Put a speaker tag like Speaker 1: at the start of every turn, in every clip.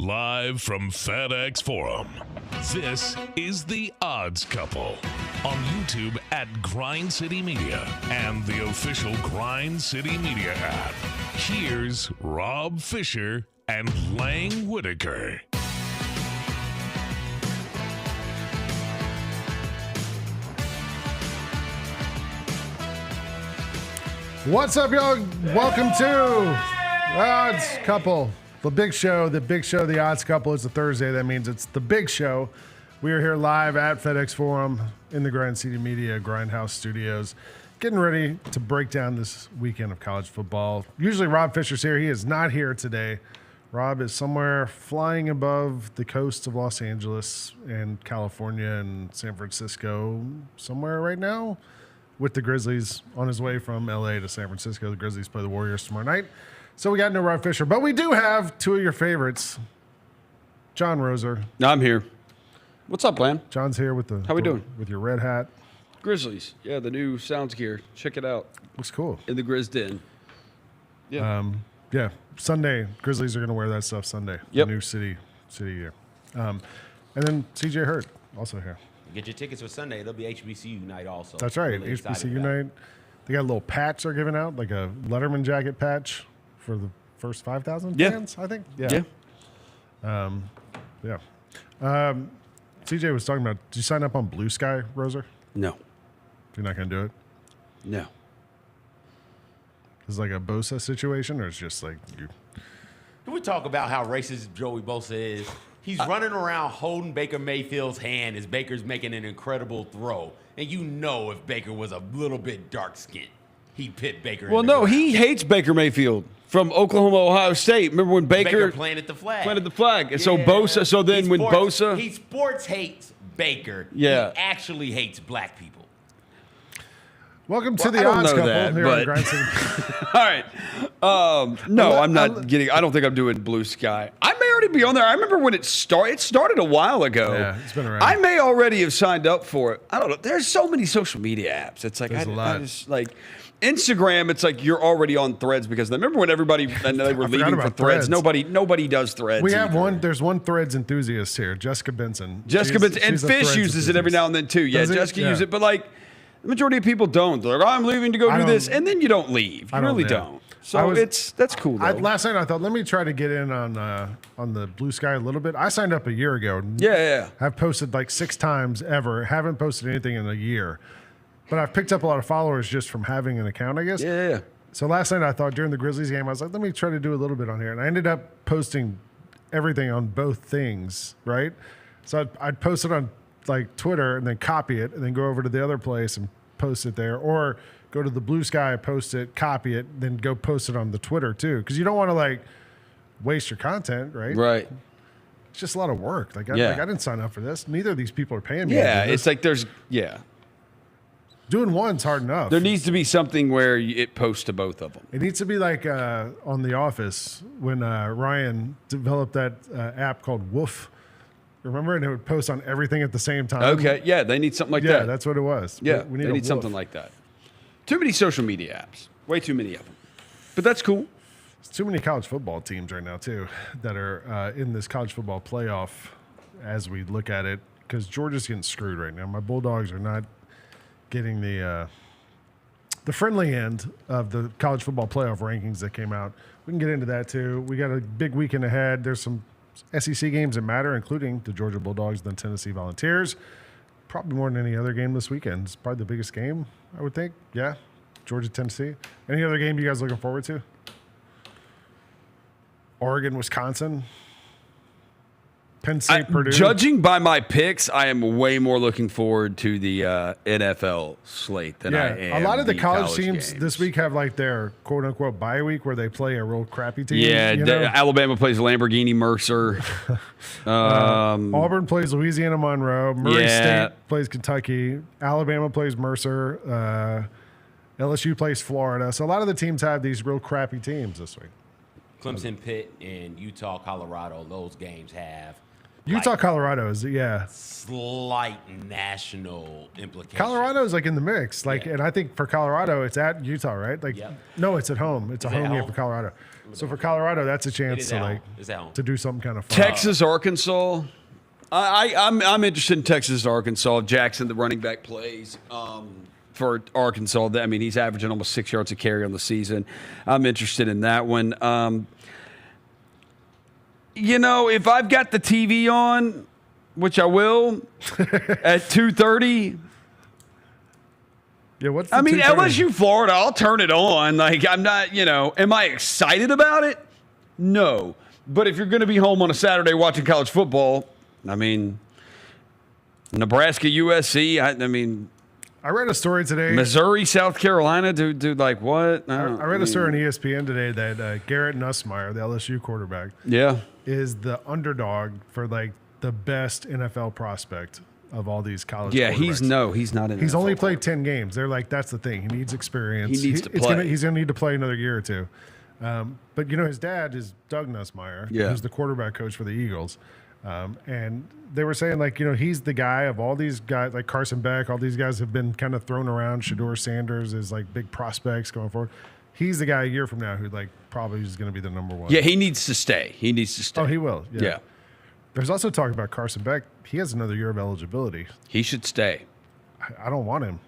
Speaker 1: Live from FedEx Forum, this is The Odds Couple on YouTube at Grind City Media and the official Grind City Media app. Here's Rob Fisher and Lang Whitaker.
Speaker 2: What's up, y'all? Welcome to Odds Couple. The big show, the Odds Couple. It's a Thursday. That means it's the big show. We are here live at FedEx Forum in the Grind City Media Grindhouse Studios, getting ready to break down this weekend of college football. Usually Rob Fisher's here. He is not here today. Rob is somewhere flying above the coast of Los Angeles and California and San Francisco, somewhere right now, with the Grizzlies on his way from LA to San Francisco. The Grizzlies play the Warriors tomorrow night. So we got no Rob Fisher, but we do have two of your favorites. John Roser.
Speaker 3: I'm here. What's up, Lan?
Speaker 2: John's here with the
Speaker 3: How we doing?
Speaker 2: With your red hat.
Speaker 3: Grizzlies. Yeah, the new sounds gear. Check it out.
Speaker 2: Looks cool.
Speaker 3: In the Grizz Den.
Speaker 2: Yeah. Yeah. Sunday, Grizzlies are going to wear that stuff Sunday.
Speaker 3: Yep.
Speaker 2: The new city gear. And then CJ Hurt also here.
Speaker 4: Get your tickets for Sunday. It'll be HBCU night also.
Speaker 2: That's right.
Speaker 4: Really
Speaker 2: HBCU night. They got a little patch they're giving out, like a Letterman jacket patch for the first 5,000 fans, I think. Yeah. CJ was talking about, did you sign up on Blue Sky, Roser?
Speaker 3: No.
Speaker 2: You're not going to do it?
Speaker 3: No.
Speaker 2: Is it like a Bosa situation, or it's just like you?
Speaker 4: Can we talk about how racist Joey Bosa is? He's running around holding Baker Mayfield's hand as Baker's making an incredible throw. And you know if Baker was a little bit dark-skinned, he'd pit Baker.
Speaker 3: Well, no, he hates Baker Mayfield from Oklahoma, Ohio State. Remember when Baker
Speaker 4: planted the flag?
Speaker 3: Planted the flag. And so Bosa, so then
Speaker 4: He sports hates Baker.
Speaker 3: Yeah.
Speaker 4: He actually hates black people.
Speaker 2: Welcome to the Odds Couple here on
Speaker 3: but...
Speaker 2: Grind City.
Speaker 3: All right. No, I'm not getting. I don't think I'm doing Blue Sky. I may already be on there. I remember when it started. It started a while ago.
Speaker 2: Yeah, it's been around.
Speaker 3: I may already have signed up for it. I don't know. There's so many social media apps. It's like
Speaker 2: There's a lot.
Speaker 3: I just like Instagram. It's like you're already on Threads because I remember when everybody and they were leaving for Threads. Nobody does Threads.
Speaker 2: We have one. There's one Threads enthusiast here, Jessica Benson.
Speaker 3: Jessica Benson and Fish uses it every now and then too. Yeah, Jessica uses it, but like. The majority of people don't. They're like, I'm leaving to go do this. And then you don't leave. You really don't. So that's cool, though.
Speaker 2: Last night I thought, let me try to get in on the Blue Sky a little bit. I signed up a year ago.
Speaker 3: Yeah.
Speaker 2: I've posted like 6 times ever. Haven't posted anything in a year. But I've picked up a lot of followers just from having an account, I guess.
Speaker 3: Yeah.
Speaker 2: So last night I thought during the Grizzlies game, I was like, let me try to do a little bit on here. And I ended up posting everything on both things, right? So I'd post it on like Twitter and then copy it and then go over to the other place and post it there, or go to the Blue Sky, post it, copy it, then go post it on the Twitter too, because you don't want to like waste your content, right?
Speaker 3: Right.
Speaker 2: It's just a lot of work. Like I didn't sign up for this. Neither of these people are paying me.
Speaker 3: Yeah,
Speaker 2: to do this.
Speaker 3: it's like
Speaker 2: doing one's hard enough.
Speaker 3: There needs to be something where it posts to both of them.
Speaker 2: It needs to be like on The Office when Ryan developed that app called Woof. Remember? And it would post on everything at the same time.
Speaker 3: Okay, yeah, they need something like that.
Speaker 2: Yeah, that's what it was.
Speaker 3: Yeah,
Speaker 2: we
Speaker 3: need something like that. Too many social media apps. Way too many of them. But that's cool.
Speaker 2: There's too many college football teams right now, too, that are in this college football playoff as we look at it, because Georgia's getting screwed right now. My Bulldogs are not getting the friendly end of the college football playoff rankings that came out. We can get into that, too. We got a big weekend ahead. There's some SEC games that matter, including the Georgia Bulldogs and the Tennessee Volunteers. Probably more than any other game this weekend. It's probably the biggest game, I would think. Yeah, Georgia, Tennessee. Any other game you guys looking forward to? Oregon, Wisconsin. Penn State, Purdue.
Speaker 3: Judging by my picks, I am way more looking forward to the NFL slate than I am.
Speaker 2: A lot of the college teams
Speaker 3: games.
Speaker 2: this week have like their quote unquote bye week where they play a real crappy team.
Speaker 3: Yeah, Alabama plays Lamborghini Mercer.
Speaker 2: Auburn plays Louisiana Monroe. Murray State plays Kentucky. Alabama plays Mercer. LSU plays Florida. So a lot of the teams have these real crappy teams this week.
Speaker 4: Clemson, Pitt, and Utah, Colorado, those games have
Speaker 2: Utah, Colorado is
Speaker 4: slight national implications.
Speaker 2: Colorado is like in the mix, and I think for Colorado, it's at Utah, right? No, it's at home. It's a home game for Colorado. So for Colorado, that's a chance to do something kind of fun.
Speaker 3: Texas, Arkansas. I'm interested in Texas, Arkansas. Jackson, the running back, plays for Arkansas. I mean, he's averaging almost 6 yards a carry on the season. I'm interested in that one. If I've got the TV on, which I will, at 2:30.
Speaker 2: Yeah, what's
Speaker 3: LSU, Florida, I'll turn it on. I'm not, am I excited about it? No. But if you're going to be home on a Saturday watching college football, Nebraska, USC,
Speaker 2: I read a story today.
Speaker 3: Missouri, South Carolina, dude, like what?
Speaker 2: I read a story on ESPN today that Garrett Nussmeier, the LSU quarterback, is the underdog for the best NFL prospect of all these college quarterbacks.
Speaker 3: He's not in.
Speaker 2: He's only played 10 games. They're like, that's the thing. He needs experience.
Speaker 3: He needs to play.
Speaker 2: He's going to need to play another year or two. But his dad is Doug Nussmeier, who's the quarterback coach for the Eagles. And they were saying, he's the guy of all these guys, like Carson Beck, all these guys have been kind of thrown around. Shedeur Sanders is big prospects going forward. He's the guy a year from now who probably is going to be the number one.
Speaker 3: Yeah, he needs to stay. Oh,
Speaker 2: he will.
Speaker 3: Yeah.
Speaker 2: There's also talk about Carson Beck. He has another year of eligibility.
Speaker 3: He should stay.
Speaker 2: I don't want him.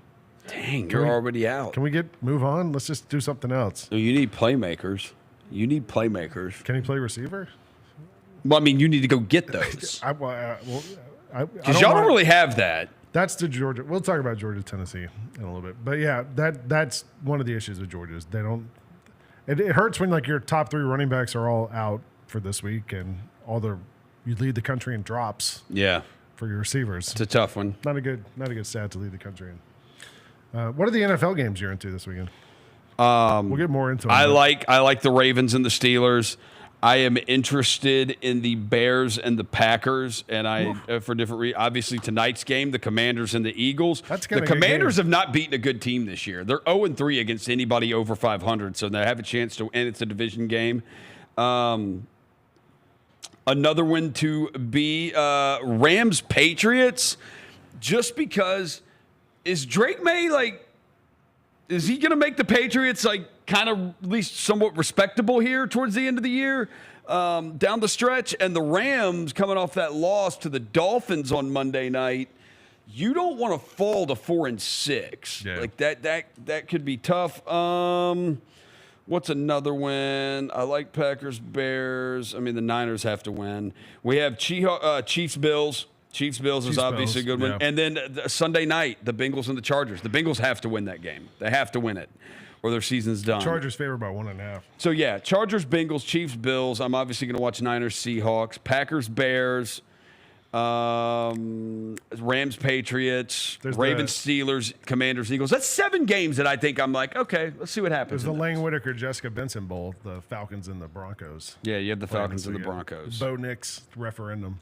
Speaker 3: Dang, you're already out.
Speaker 2: Can we move on? Let's just do something else.
Speaker 3: You need playmakers.
Speaker 2: Can he play receiver?
Speaker 3: Well, you need to go get those. Because y'all don't really have that.
Speaker 2: That's the Georgia. We'll talk about Georgia, Tennessee in a little bit. But yeah, that's one of the issues with Georgia is they don't. It hurts when your top 3 running backs are all out for this week and you lead the country in drops.
Speaker 3: Yeah.
Speaker 2: For your receivers,
Speaker 3: it's a tough one.
Speaker 2: Not a good stat to lead the country in. What are the NFL games you're into this weekend? We'll get more into it.
Speaker 3: I like the Ravens and the Steelers. I am interested in the Bears and the Packers, and for different reasons. Obviously, tonight's game, the Commanders and the Eagles. The Commanders have not beaten a good team this year. They're 0-3 against anybody over 500, so they have a chance to. And it's a division game. Another one to be Rams Patriots, just because is Drake May is he going to make the Patriots kind of at least somewhat respectable here towards the end of the year, down the stretch? And the Rams coming off that loss to the Dolphins on Monday night, you don't want to fall to 4-6.
Speaker 2: Yeah.
Speaker 3: That could be tough. What's another win? I like Packers, Bears. The Niners have to win. We have Chiefs, Bills. Chiefs is obviously a good one. And then Sunday night, the Bengals and the Chargers. The Bengals have to win that game. They have to win it, or their season's done.
Speaker 2: Chargers favored by 1.5.
Speaker 3: So, Chargers, Bengals, Chiefs, Bills. I'm obviously going to watch Niners, Seahawks, Packers, Bears, Rams, Patriots, Ravens, Steelers, Commanders, Eagles. That's 7 games that I think I'm like, okay, let's see what happens.
Speaker 2: There's the Lang Whitaker, Jessica Benson Bowl, the Falcons and the Broncos.
Speaker 3: Yeah, you have the Falcons and the Broncos.
Speaker 2: Bo Nix referendum.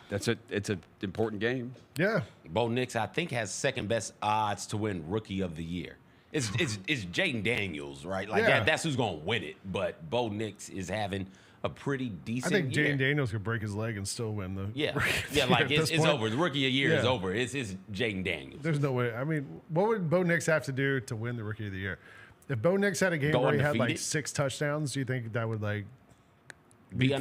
Speaker 3: It's an important game.
Speaker 2: Yeah.
Speaker 4: Bo Nix, I think, has second best odds to win Rookie of the Year. It's Jaden Daniels, right? That's who's going to win it. But Bo Nix is having a pretty decent year.
Speaker 2: I think Jaden Daniels could break his leg and still win the
Speaker 4: it's over. The Rookie of the Year is over. It's Jaden Daniels.
Speaker 2: There's no way. What would Bo Nix have to do to win the Rookie of the Year? If Bo Nix had a game where he had 6 touchdowns, do you think that would
Speaker 4: be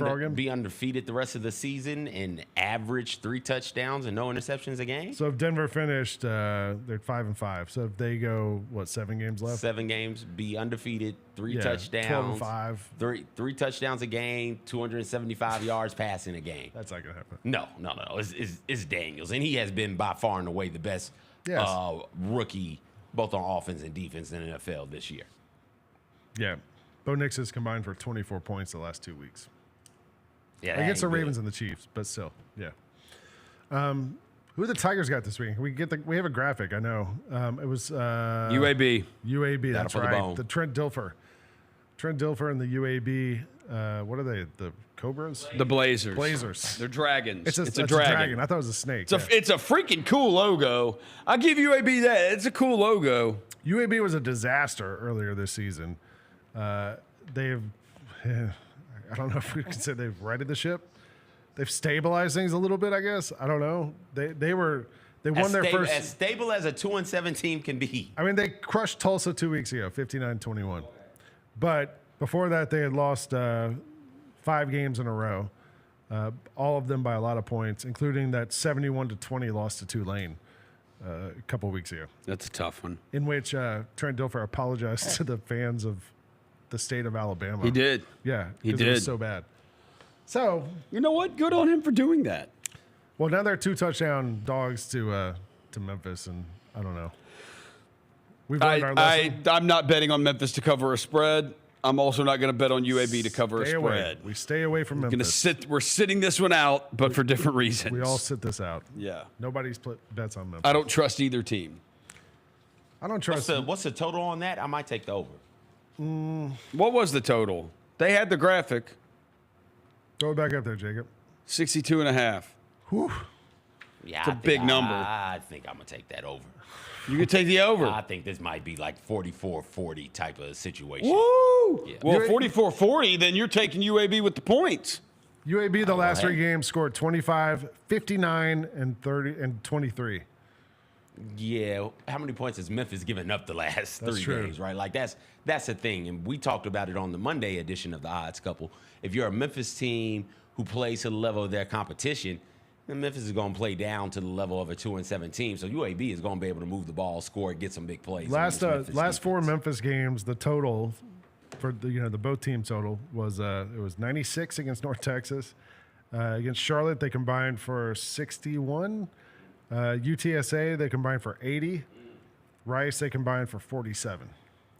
Speaker 4: undefeated the rest of the season and average 3 touchdowns and no interceptions a game?
Speaker 2: So if Denver finished, they're 5-5. So if they go, 7 games left?
Speaker 4: 7 games, be undefeated, 3 touchdowns.
Speaker 2: 12-5.
Speaker 4: 3 touchdowns a game, 275 yards passing a game.
Speaker 2: That's not going to happen.
Speaker 4: No. It's Daniels. And he has been by far and away the best rookie, both on offense and defense in the NFL this year.
Speaker 2: Yeah. Bo Nix has combined for 24 points the last 2 weeks.
Speaker 4: Yeah,
Speaker 2: against the Ravens and the Chiefs, but still, yeah. Who the Tigers got this week? We have a graphic. I know it was
Speaker 3: UAB.
Speaker 2: UAB. That's right. The Trent Dilfer and the UAB. What are they? The Cobras?
Speaker 3: The Blazers.
Speaker 2: Blazers.
Speaker 3: They're dragons.
Speaker 2: It's a dragon. I thought it was a snake.
Speaker 3: It's a freaking cool logo. I'll give UAB that. It's a cool logo.
Speaker 2: UAB was a disaster earlier this season. They've. I don't know if we can say they've righted the ship. they've stabilized things a little bit, I guess. I don't know. They won their first.
Speaker 4: As stable as a 2-7 team can be.
Speaker 2: I mean, they crushed Tulsa 2 weeks ago, 59-21. But before that, they had lost 5 games in a row, all of them by a lot of points, including that 71-20 loss to Tulane a couple weeks ago.
Speaker 3: That's a tough one.
Speaker 2: In which Trent Dilfer apologized to the fans of the state of Alabama.
Speaker 3: He did.
Speaker 2: Yeah,
Speaker 3: he did.
Speaker 2: It was so bad. So
Speaker 3: you know what? Good on him for doing that.
Speaker 2: Well, now they're 2 touchdown dogs to Memphis, and I don't know. We've learned our lesson.
Speaker 3: I'm not betting on Memphis to cover a spread. I'm also not going to bet on UAB to cover a spread.
Speaker 2: We stay away from Memphis.
Speaker 3: We're sitting this one out, but for different reasons.
Speaker 2: We all sit this out.
Speaker 3: Yeah.
Speaker 2: Nobody's bets on Memphis.
Speaker 3: I don't trust either team.
Speaker 2: I don't trust.
Speaker 4: What's the total on that? I might take the over.
Speaker 3: What was the total? They had the graphic.
Speaker 2: Throw it back up there, Jacob.
Speaker 3: 62.5.
Speaker 2: Whew.
Speaker 4: Yeah,
Speaker 3: it's a big number.
Speaker 4: I think I'm going to take that over.
Speaker 3: You can take the over.
Speaker 4: I think this might be like 44-40 type of situation.
Speaker 3: Woo!
Speaker 4: Yeah.
Speaker 3: Well, 44-40, then you're taking UAB with the points.
Speaker 2: UAB, the last 3 games, scored 25, 59, and 30 and 23.
Speaker 4: Yeah, how many points has Memphis given up the last
Speaker 2: That's
Speaker 4: 3
Speaker 2: true.
Speaker 4: games, right? Like that's the thing, and we talked about it on the Monday edition of the Odds Couple. If you're a Memphis team who plays to the level of their competition, then Memphis is going to play down to the level of a 2-7 team. So UAB is going to be able to move the ball, score, get some big plays.
Speaker 2: Last 4 Memphis games, the total for the both team total was it was 96 against North Texas. Against Charlotte, they combined for 61. UTSA, they combined for 80. Rice, they combined for 47.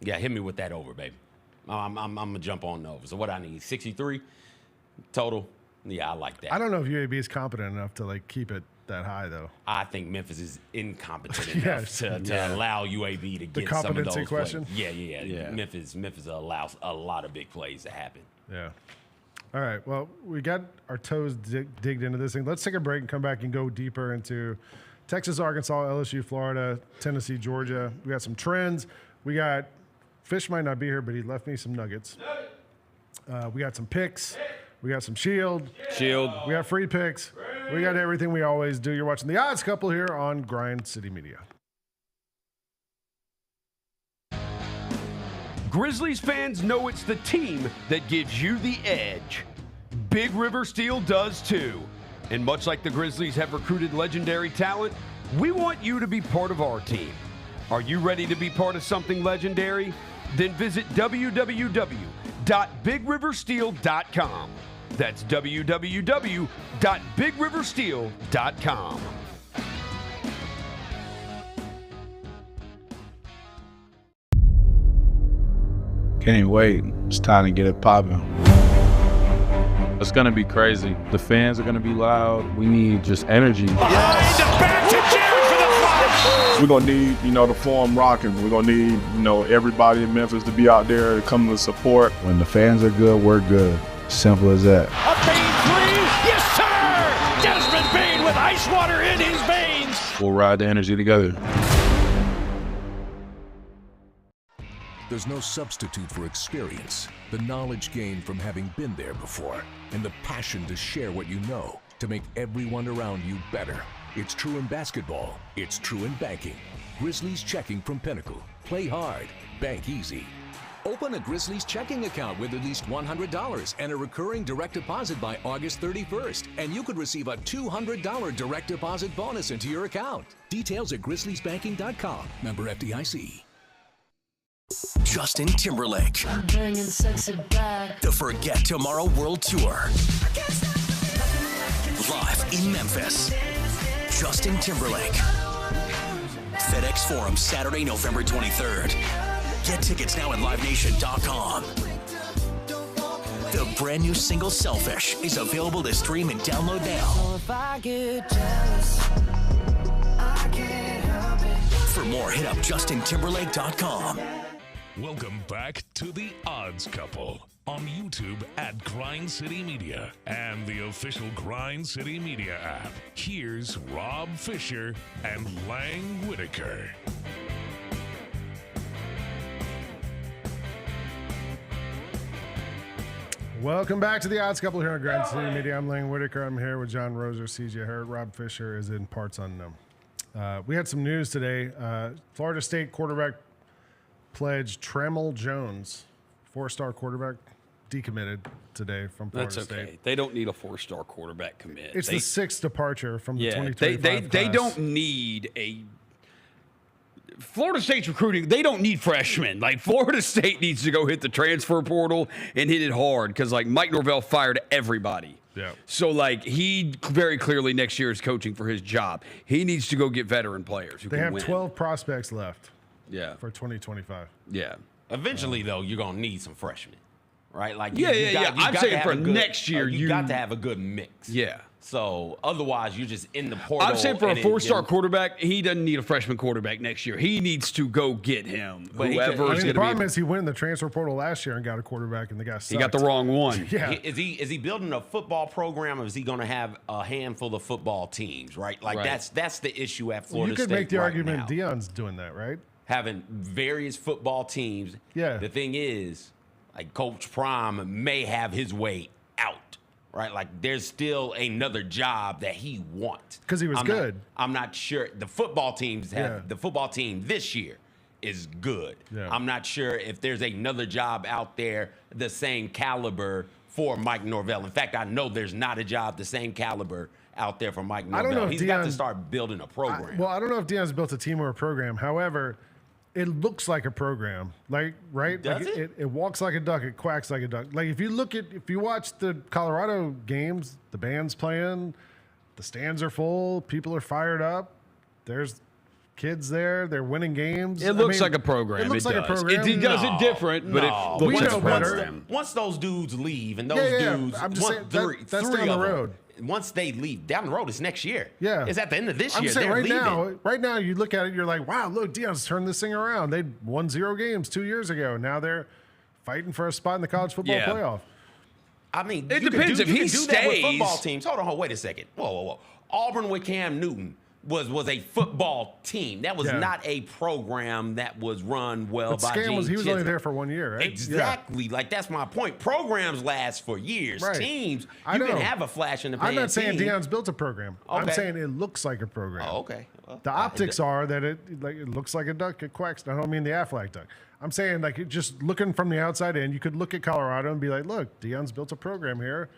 Speaker 4: Yeah, hit me with that over, baby. I'm gonna jump on the over. So what I need, 63 total. Yeah, I like that.
Speaker 2: I don't know if UAB is competent enough to keep it that high though.
Speaker 4: I think Memphis is incompetent enough to allow UAB to get some of those
Speaker 2: question.
Speaker 4: Plays. Yeah. Memphis allows a lot of big plays to happen.
Speaker 2: Yeah. All right. Well, we got our toes digged into this thing. Let's take a break and come back and go deeper into Texas, Arkansas, LSU, Florida, Tennessee, Georgia. We got some trends. We got Fish might not be here, but he left me some nuggets. We got some picks. We got some shield. We got free picks. We got everything we always do. You're watching The Odds Couple here on Grind City Media.
Speaker 3: Grizzlies fans know it's the team that gives you the edge. Big River Steel does too. And much like the Grizzlies have recruited legendary talent, we want you to be part of our team. Are you ready to be part of something legendary? Then visit www.bigriversteel.com. That's www.bigriversteel.com.
Speaker 5: Can't wait. It's time to get it popping.
Speaker 6: It's going to be crazy. The fans are going to be loud. We need just energy.
Speaker 1: Behind the back to Jerry for the flush.
Speaker 7: We're going to need, the Forum rocking. We're going to need, everybody in Memphis to be out there to come to support.
Speaker 5: When the fans are good, we're good. Simple as that.
Speaker 1: A Bane three. Yes, sir. Desmond Bane with ice water in his veins.
Speaker 6: We'll ride the energy together.
Speaker 8: There's no substitute for experience, the knowledge gained from having been there before, and the passion to share what you know to make everyone around you better. It's true in basketball. It's true in banking. Grizzlies Checking from Pinnacle. Play hard. Bank easy. Open a Grizzlies checking account with at least $100 and a recurring direct deposit by August 31st, and you could receive a $200 direct deposit bonus into your account. Details at grizzliesbanking.com. Member FDIC.
Speaker 9: Justin Timberlake.
Speaker 10: I'm bringing sexy back.
Speaker 9: The Forget Tomorrow World Tour. Live in Memphis. Justin Timberlake. FedEx Forum, Saturday, November 23rd. Get tickets now at livenation.com. The brand new single Selfish is available to stream and download now.
Speaker 10: So if I get jealous, I can't help it.
Speaker 9: For more, hit up justintimberlake.com.
Speaker 1: Welcome back to The Odds Couple on YouTube at Grind City Media and the official Grind City Media app. Here's Rob Fisher and Lang Whitaker.
Speaker 2: Welcome back to the Odds Couple here on Grind City Media. I'm Lane Whitaker. I'm here with John Roser, CJ Hurt. Rob Fisher is in parts unknown. We had some news today. Florida State quarterback pledge Trammell Jones, 4-star quarterback, decommitted today from Florida
Speaker 3: That's okay.
Speaker 2: State.
Speaker 3: They don't need a 4-star quarterback commit.
Speaker 2: It's the 6th departure from the
Speaker 3: yeah,
Speaker 2: 2025
Speaker 3: they
Speaker 2: class.
Speaker 3: don't need a Florida State's recruiting. They don't need freshmen. Like Florida State needs to go hit the transfer portal and hit it hard because like Mike Norvell fired everybody.
Speaker 2: Yeah.
Speaker 3: So like he very clearly next year is coaching for his job. He needs to go get veteran players who
Speaker 2: They
Speaker 3: can
Speaker 2: have
Speaker 3: win.
Speaker 2: 12 prospects left.
Speaker 3: Yeah.
Speaker 2: For 2025.
Speaker 3: Yeah.
Speaker 4: Eventually, though, you're gonna need some freshmen, right? Like,
Speaker 3: Yeah. I'm
Speaker 4: got
Speaker 3: saying
Speaker 4: to have
Speaker 3: for
Speaker 4: a good-
Speaker 3: next year,
Speaker 4: you got to have a good mix.
Speaker 3: Yeah.
Speaker 4: So otherwise, you're just in the portal.
Speaker 3: I'm saying for a
Speaker 4: and it-
Speaker 3: 4-star quarterback, he doesn't need a freshman quarterback next year. He needs to go get him.
Speaker 4: But he
Speaker 3: Whoever
Speaker 4: could-
Speaker 3: is
Speaker 2: The
Speaker 3: going to
Speaker 2: problem
Speaker 3: be.
Speaker 2: is he went in the transfer portal last year and got a quarterback, and the guy sucked.
Speaker 3: He got the wrong one.
Speaker 2: Yeah.
Speaker 4: Is he building a football program, or is he going to have a handful of football teams? Right, like
Speaker 3: Right.
Speaker 4: that's the issue at Florida
Speaker 2: You could
Speaker 4: State
Speaker 2: make the
Speaker 4: right
Speaker 2: argument
Speaker 4: now.
Speaker 2: Dion's doing that, right?
Speaker 4: Having various football teams.
Speaker 2: Yeah.
Speaker 4: The thing is, like Coach Prime may have his way out, right? Like there's still another job that he wants
Speaker 2: 'Cause he was good.
Speaker 4: I'm not sure. The football teams have
Speaker 2: Yeah.
Speaker 4: the football team this year is good.
Speaker 2: Yeah.
Speaker 4: I'm not sure if there's another job out there the same caliber for Mike Norvell. In fact, I know there's not a job the same caliber out there for Mike Norvell.
Speaker 2: I don't know if
Speaker 4: He's got to
Speaker 2: Deion-
Speaker 4: start building a program.
Speaker 2: I don't know if Dion's built a team or a program. However, it looks like a program. Like, right?
Speaker 4: Does
Speaker 2: like
Speaker 4: it?
Speaker 2: It walks like a duck. It quacks like a duck. Like, if you watch the Colorado games, the band's playing, the stands are full, people are fired up. There's kids there. They're winning games.
Speaker 3: It looks like a program.
Speaker 2: It looks like
Speaker 3: does.
Speaker 2: a program.
Speaker 3: It does it different, but
Speaker 4: No.
Speaker 3: it looks
Speaker 2: We
Speaker 3: like
Speaker 2: know
Speaker 3: a
Speaker 2: better.
Speaker 3: program.
Speaker 4: Once those dudes leave, and those
Speaker 2: Yeah.
Speaker 4: dudes,
Speaker 2: I'm just
Speaker 4: once
Speaker 2: saying that- that's
Speaker 4: three
Speaker 2: down the
Speaker 4: of them,
Speaker 2: road.
Speaker 4: once they leave, down the road, it's next year.
Speaker 2: Yeah.
Speaker 4: It's at the end of this
Speaker 2: I'm
Speaker 4: year.
Speaker 2: saying
Speaker 4: They're
Speaker 2: right
Speaker 4: leaving.
Speaker 2: now, you look at it, you're like, wow, look, Dion's turned this thing around. They won 0 games 2 years ago. Now they're fighting for a spot in the college football
Speaker 3: Yeah.
Speaker 2: playoff.
Speaker 4: I mean,
Speaker 3: It
Speaker 4: you can
Speaker 3: depends
Speaker 4: do,
Speaker 3: if
Speaker 4: you
Speaker 3: he
Speaker 4: can do that with
Speaker 3: stays.
Speaker 4: football teams. Hold on, wait a second. Whoa. Auburn with Cam Newton was a football team. That was
Speaker 2: Yeah.
Speaker 4: not a program that was run well
Speaker 2: But
Speaker 4: by
Speaker 2: Scam
Speaker 4: Gene
Speaker 2: was only
Speaker 4: Chisholm.
Speaker 2: there for 1 year, right?
Speaker 4: Exactly. Like, that's my point. Programs last for years.
Speaker 2: Right.
Speaker 4: Teams,
Speaker 2: I
Speaker 4: you can
Speaker 2: know.
Speaker 4: have a flash in the pan
Speaker 2: I'm not saying
Speaker 4: team.
Speaker 2: Dion's built a program. I'm
Speaker 4: Okay.
Speaker 2: saying it looks like a program.
Speaker 4: Oh, okay. Well,
Speaker 2: The optics are that it looks like a duck, it quacks. I don't mean the Aflac duck. I'm saying like just looking from the outside in, you could look at Colorado and be like, look, Dion's built a program here.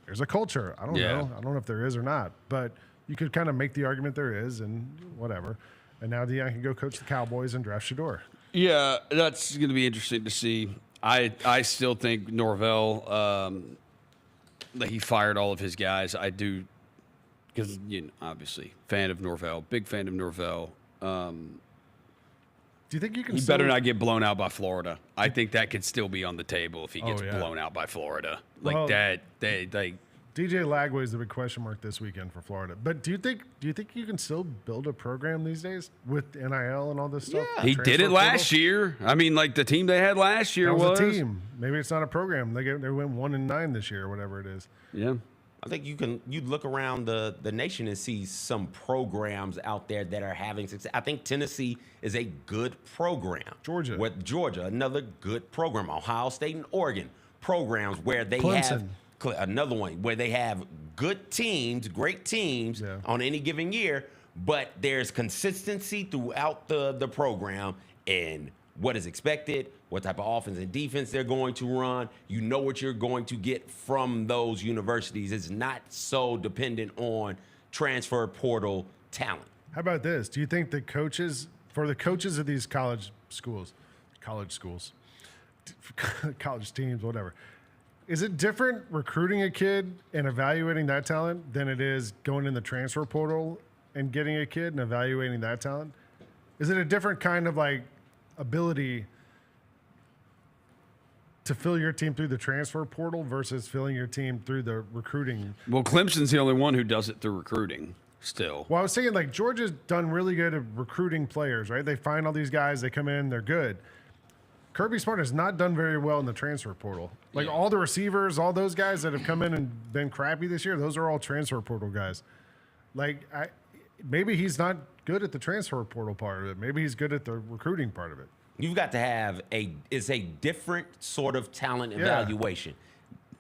Speaker 2: There's a culture. I don't
Speaker 3: Yeah.
Speaker 2: know. I don't know if there is or not, but you could kind of make the argument there is and whatever. And now Dion can go coach the Cowboys and draft Shador.
Speaker 3: Yeah, that's going to be interesting to see. I still think Norvell, that he fired all of his guys. I do, because obviously fan of Norvell, big fan of Norvell.
Speaker 2: Do you think you can?
Speaker 3: He
Speaker 2: still,
Speaker 3: better not get blown out by Florida. I think that could still be on the table if he gets
Speaker 2: yeah.
Speaker 3: blown out by Florida. Like
Speaker 2: Well-
Speaker 3: that, they
Speaker 2: DJ Lagway is the big question mark this weekend for Florida. But do you think you can still build a program these days with NIL and all this stuff?
Speaker 3: he did it last year. I mean, like the team they had last year
Speaker 2: That was
Speaker 3: was
Speaker 2: a team. Maybe it's not a program. They went 1-9 this year or whatever it is.
Speaker 3: Yeah.
Speaker 4: I think you look around the nation and see some programs out there that are having success. I think Tennessee is a good program.
Speaker 2: Georgia.
Speaker 4: With Georgia, another good program. Ohio State and Oregon programs where they have another one where they have good teams, great teams on any given year, but there's consistency throughout the program and what is expected, what type of offense and defense they're going to run. You know what you're going to get from those universities. It's not so dependent on transfer portal talent.
Speaker 2: How about this? Do you think the coaches of these college teams, whatever, is it different recruiting a kid and evaluating that talent than it is going in the transfer portal and getting a kid and evaluating that talent? Is it a different kind of like ability to fill your team through the transfer portal versus filling your team through the recruiting?
Speaker 3: Well, Clemson's the only one who does it through recruiting still.
Speaker 2: Well, I was saying, like, Georgia's done really good at recruiting players, right? They find all these guys, they come in, they're good. Kirby Smart has not done very well in the transfer portal. Like, all the receivers, all those guys that have come in and been crappy this year, those are all transfer portal guys. Like, maybe he's not good at the transfer portal part of it. Maybe he's good at the recruiting part of it.
Speaker 4: You've got to have it's a different sort of talent evaluation.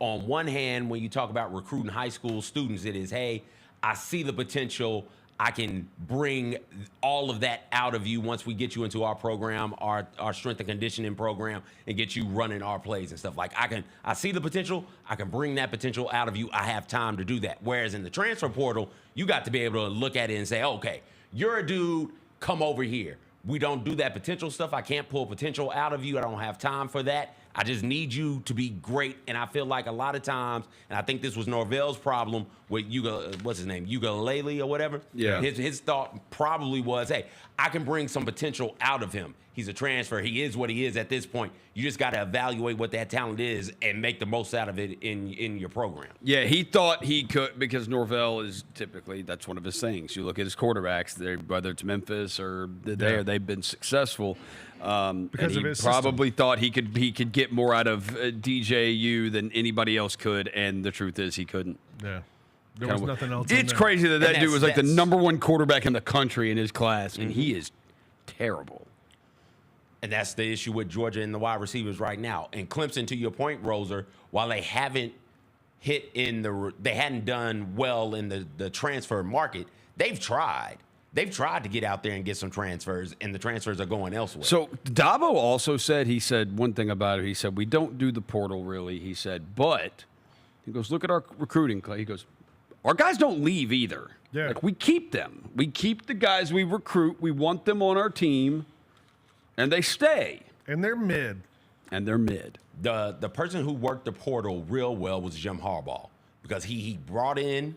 Speaker 4: on one hand, when you talk about recruiting high school students, it is, hey, I see the potential. I can bring all of that out of you once we get you into our program, our strength and conditioning program, and get you running our plays and stuff. Like I see the potential. I can bring that potential out of you. I have time to do that. Whereas in the transfer portal, you got to be able to look at it and say, okay, you're a dude, come over here. We don't do that potential stuff. I can't pull potential out of you. I don't have time for that. I just need you to be great. And I feel like a lot of times, and I think this was Norvell's problem with what's his name, Ugalele or whatever.
Speaker 3: Yeah.
Speaker 4: His thought probably was, hey, I can bring some potential out of him. He's a transfer. He is what he is at this point. You just got to evaluate what that talent is and make the most out of it in your program.
Speaker 3: Yeah, he thought he could, because Norvell is typically, that's one of his things. You look at his quarterbacks, whether it's Memphis or they've been successful.
Speaker 2: Because of his
Speaker 3: probably thought he could get more out of DJU than anybody else could, and the truth is he couldn't.
Speaker 2: Yeah. There was nothing else.
Speaker 3: It's crazy that dude was like the number one quarterback in the country in his class, and he is terrible.
Speaker 4: And that's the issue with Georgia and the wide receivers right now. And Clemson, to your point, Roser, while they haven't they hadn't done well in the transfer market, they've tried. They've tried to get out there and get some transfers, and the transfers are going elsewhere.
Speaker 3: So Dabo also said, he said one thing about it. He said, we don't do the portal really. He said, but he goes, look at our recruiting. He goes, our guys don't leave either.
Speaker 2: Yeah.
Speaker 3: Like, we keep them. We keep the guys we recruit. We want them on our team, and they stay.
Speaker 2: And they're mid.
Speaker 4: The person who worked the portal real well was Jim Harbaugh, because he brought in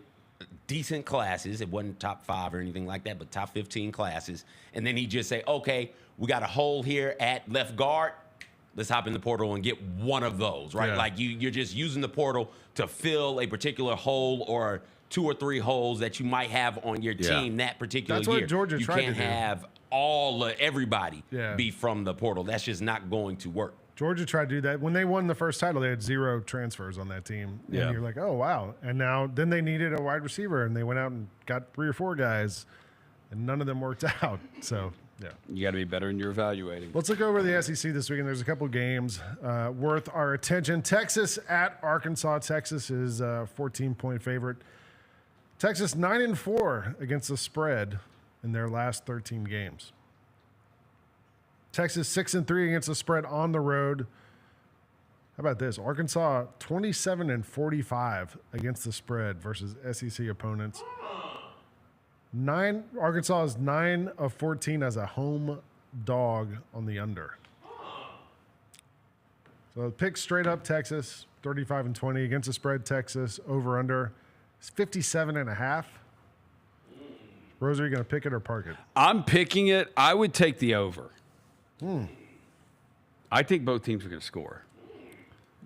Speaker 4: decent classes. It wasn't top 5 or anything like that, but top 15 classes. And then he just say, okay, we got a hole here at left guard. Let's hop in the portal and get one of those, right?
Speaker 2: Yeah.
Speaker 4: Like you're just using the portal to fill a particular hole or 2 or 3 holes that you might have on your team that particular
Speaker 2: That's
Speaker 4: year.
Speaker 2: what Georgia
Speaker 4: you
Speaker 2: tried
Speaker 4: can't
Speaker 2: to do.
Speaker 4: have everybody be from the portal. That's just not going to work.
Speaker 2: Georgia tried to do that. When they won the first title, they had 0 transfers on that team. And you're like, oh, wow. And then they needed a wide receiver, and they went out and got 3 or 4 guys, and none of them worked out. So, yeah.
Speaker 3: You got to be better in your evaluating.
Speaker 2: Let's look over the SEC this weekend. There's a couple games worth our attention. Texas at Arkansas. Texas is a 14-point favorite. Texas 9-4 against the spread in their last 13 games. Texas 6-3 against the spread on the road. How about this? Arkansas 27-45 against the spread versus SEC opponents. Arkansas is 9 of 14 as a home dog on the under. So pick straight up Texas 35-20 against the spread. Texas over under is 57.5. Rose, are you going to pick it or park it?
Speaker 3: I'm picking it. I would take the over. I think both teams are going to score.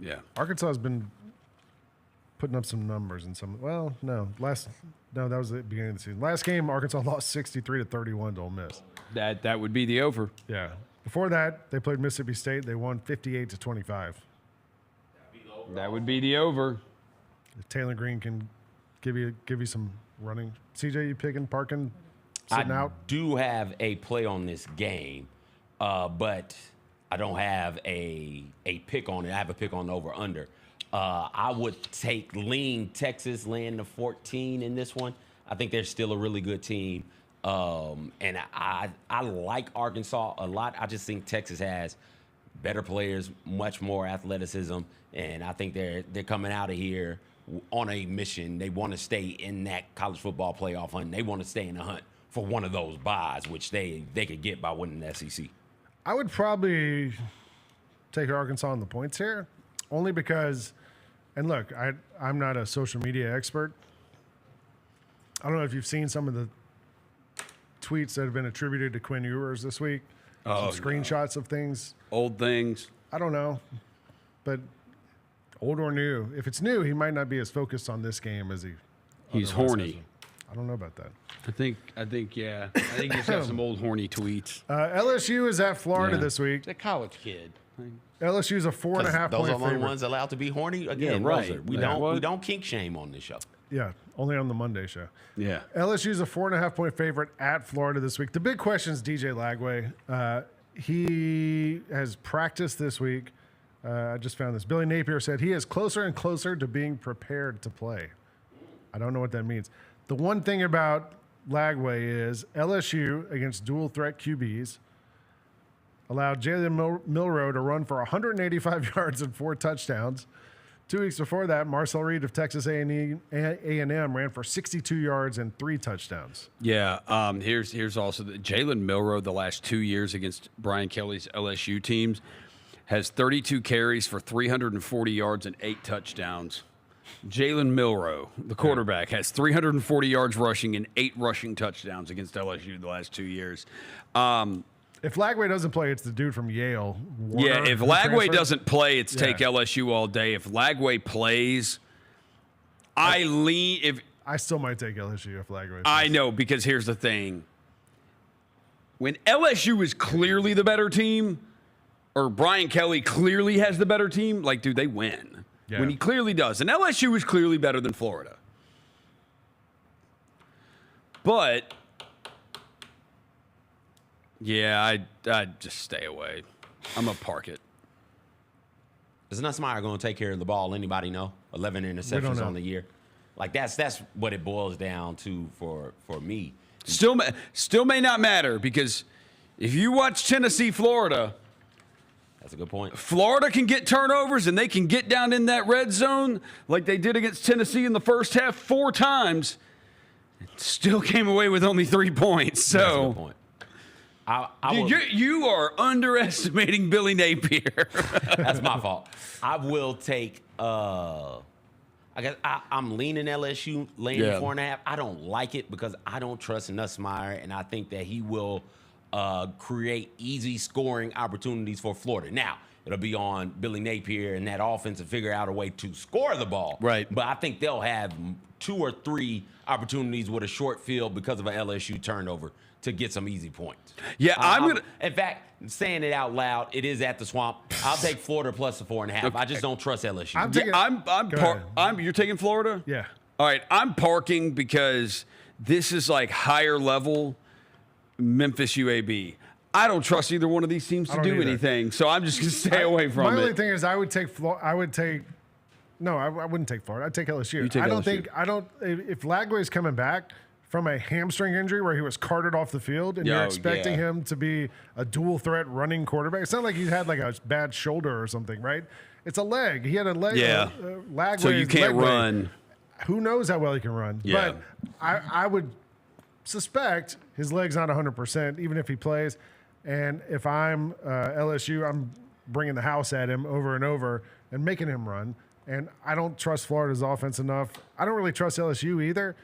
Speaker 3: Yeah.
Speaker 2: Arkansas has been putting up some numbers and some. Well, no, that was the beginning of the season. Last game, Arkansas lost 63-31 to Ole Miss.
Speaker 3: That would be the over.
Speaker 2: Yeah. Before that, they played Mississippi State. They won 58-25.
Speaker 3: That would be the over.
Speaker 2: If Taylor Green can give you some running. CJ, you picking, parking, sitting out?
Speaker 4: I do have a play on this game, but I don't have a pick on it. I have a pick on the over-under. I would lean Texas, laying the 14 in this one. I think they're still a really good team. And I like Arkansas a lot. I just think Texas has better players, much more athleticism, and I think they're coming out of here on a mission. They want to stay in that college football playoff hunt. They want to stay in the hunt for one of those buys, which they could get by winning the SEC.
Speaker 2: I would probably take Arkansas on the points here, only because, and look, I'm not a social media expert. I don't know if you've seen some of the tweets that have been attributed to Quinn Ewers this week. Some screenshots of things.
Speaker 3: Old things.
Speaker 2: I don't know, but old or new. If it's new, he might not be as focused on this game as
Speaker 3: he's horny.
Speaker 2: I don't know about that.
Speaker 3: I think, yeah. I think he's got some old horny tweets.
Speaker 2: LSU is at Florida this week.
Speaker 3: He's a college kid.
Speaker 2: LSU is a 4.5 point favorite.
Speaker 4: Those are the only ones allowed to be horny. Again,
Speaker 3: right.
Speaker 4: Roser, we don't kink shame on this show.
Speaker 2: Yeah, only on the Monday show.
Speaker 3: Yeah.
Speaker 2: LSU is a 4.5 point favorite at Florida this week. The big question is DJ Lagway. He has practiced this week I just found this. Billy Napier said he is closer and closer to being prepared to play. I don't know what that means. The one thing about Lagway is LSU against dual threat QBs allowed Jalen Milroe to run for 185 yards and 4 touchdowns. 2 weeks before that, Marcel Reed of Texas A&M ran for 62 yards and 3 touchdowns.
Speaker 3: Yeah, here's also Jalen Milroe the last 2 years against Brian Kelly's LSU teams has 32 carries for 340 yards and 8 touchdowns. Jalen Milroe, the quarterback, has 340 yards rushing and 8 rushing touchdowns against LSU the last 2 years.
Speaker 2: If Lagway doesn't play, it's the dude from Yale. Warner,
Speaker 3: if Lagway doesn't play, it's take LSU all day. If Lagway plays, I still might take LSU if Lagway plays. I know, because here's the thing. When LSU is clearly the better team, or Brian Kelly clearly has the better team, like, dude, they win. Yeah. When he clearly does. And LSU is clearly better than Florida. But yeah, I'd just stay away. I'm going to park it.
Speaker 4: Is Nussmeier going to take care of the ball? Anybody know? 11 interceptions on the year. Like, that's what it boils down to for me.
Speaker 3: Still may not matter, because if you watch Tennessee, Florida,
Speaker 4: that's a good point.
Speaker 3: Florida can get turnovers, and they can get down in that red zone like they did against Tennessee in the first half 4 times. Still came away with only 3 points. So.
Speaker 4: That's a good point.
Speaker 3: You are underestimating Billy Napier.
Speaker 4: That's my fault. I will take. I guess I'm leaning LSU, laying 4.5. I don't like it because I don't trust Nussmeier, and I think that he will create easy scoring opportunities for Florida. Now, it'll be on Billy Napier and that offense to figure out a way to score the ball.
Speaker 3: Right.
Speaker 4: But I think they'll have 2 or 3 opportunities with a short field because of an LSU turnover to get some easy points.
Speaker 3: Yeah, I'm going to.
Speaker 4: In fact, saying it out loud, it is at the Swamp. I'll take Florida plus the 4.5. Okay. I just don't trust LSU.
Speaker 3: You're taking Florida?
Speaker 2: Yeah.
Speaker 3: All right, I'm parking because this is like higher level Memphis UAB. I don't trust either one of these teams to do anything, so I'm just going to stay away from it.
Speaker 2: My only thing is I wouldn't take Florida. I'd take LSU. If Lagway's coming back from a hamstring injury where he was carted off the field and you're expecting him to be a dual threat running quarterback. It's not like he had like a bad shoulder or something, right? It's a leg. He had a leg.
Speaker 3: Yeah.
Speaker 2: Lagway,
Speaker 3: so you can't run.
Speaker 2: Who knows how well he can run.
Speaker 3: Yeah.
Speaker 2: But I would suspect his leg's not 100%, even if he plays. And if I'm LSU, I'm bringing the house at him over and over and making him run. And I don't trust Florida's offense enough. I don't really trust LSU either.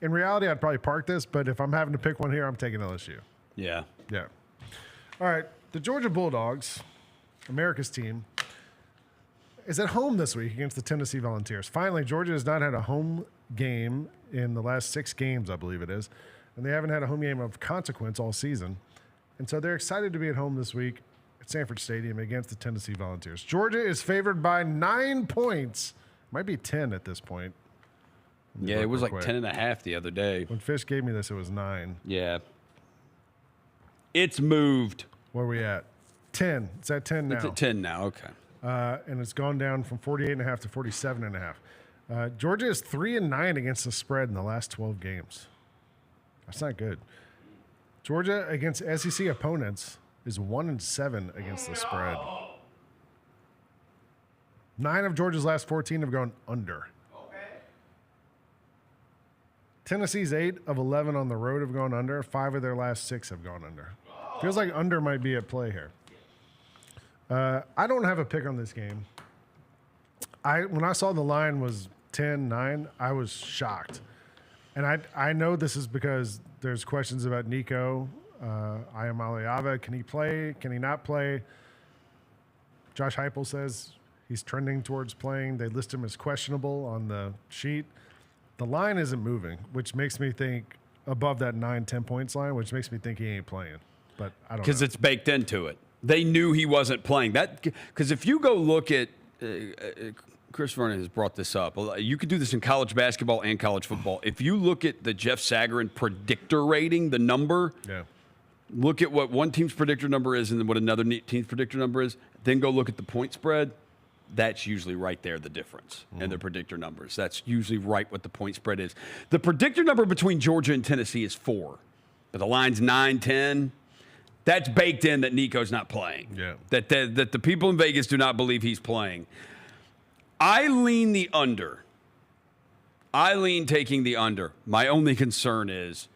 Speaker 2: In reality, I'd probably park this, but if I'm having to pick one here, I'm taking LSU.
Speaker 3: Yeah.
Speaker 2: Yeah. All right. The Georgia Bulldogs, America's team, is at home this week against the Tennessee Volunteers. Finally, Georgia has not had a home game in the last 6 games, I believe it is. And they haven't had a home game of consequence all season. And so they're excited to be at home this week at Sanford Stadium against the Tennessee Volunteers. Georgia is favored by 9 points. Might be 10 at this point.
Speaker 3: Yeah, it was like 10.5 the other day.
Speaker 2: When Fish gave me this, it was 9.
Speaker 3: Yeah. It's moved.
Speaker 2: Where are we at? 10. It's at 10 now.
Speaker 3: It's at 10 now, okay.
Speaker 2: And it's gone down from 48.5 to 47.5. Georgia is 3-9 against the spread in the last 12 games. That's not good. Georgia against SEC opponents is 1-7 against the spread. 9 of Georgia's last 14 have gone under. Tennessee's 8 of 11 on the road have gone under. 5 of their last 6 have gone under. Feels like under might be at play here. I don't have a pick on this game. When I saw the line was 10-9, I was shocked. And I know this is because there's questions about Nico Iamaleava. Can he play? Can he not play? Josh Heupel says he's trending towards playing. They list him as questionable on the sheet. The line isn't moving, which makes me think above that 9-10 points line, which makes me think he ain't playing. But I don't know.
Speaker 3: Because it's baked into it. They knew he wasn't playing. Because if you go look at Chris Vernon has brought this up. You could do this in college basketball and college football. If you look at the Jeff Sagarin predictor rating, the number, look at what one team's predictor number is and then what another team's predictor number is, then go look at the point spread. That's usually right there, the difference in the predictor numbers. That's usually right what the point spread is. The predictor number between Georgia and Tennessee is 4. But the line's 9, 10. That's baked in that Nico's not playing.
Speaker 2: Yeah.
Speaker 3: That the people in Vegas do not believe he's playing. I lean the under. I lean taking the under. My only concern is,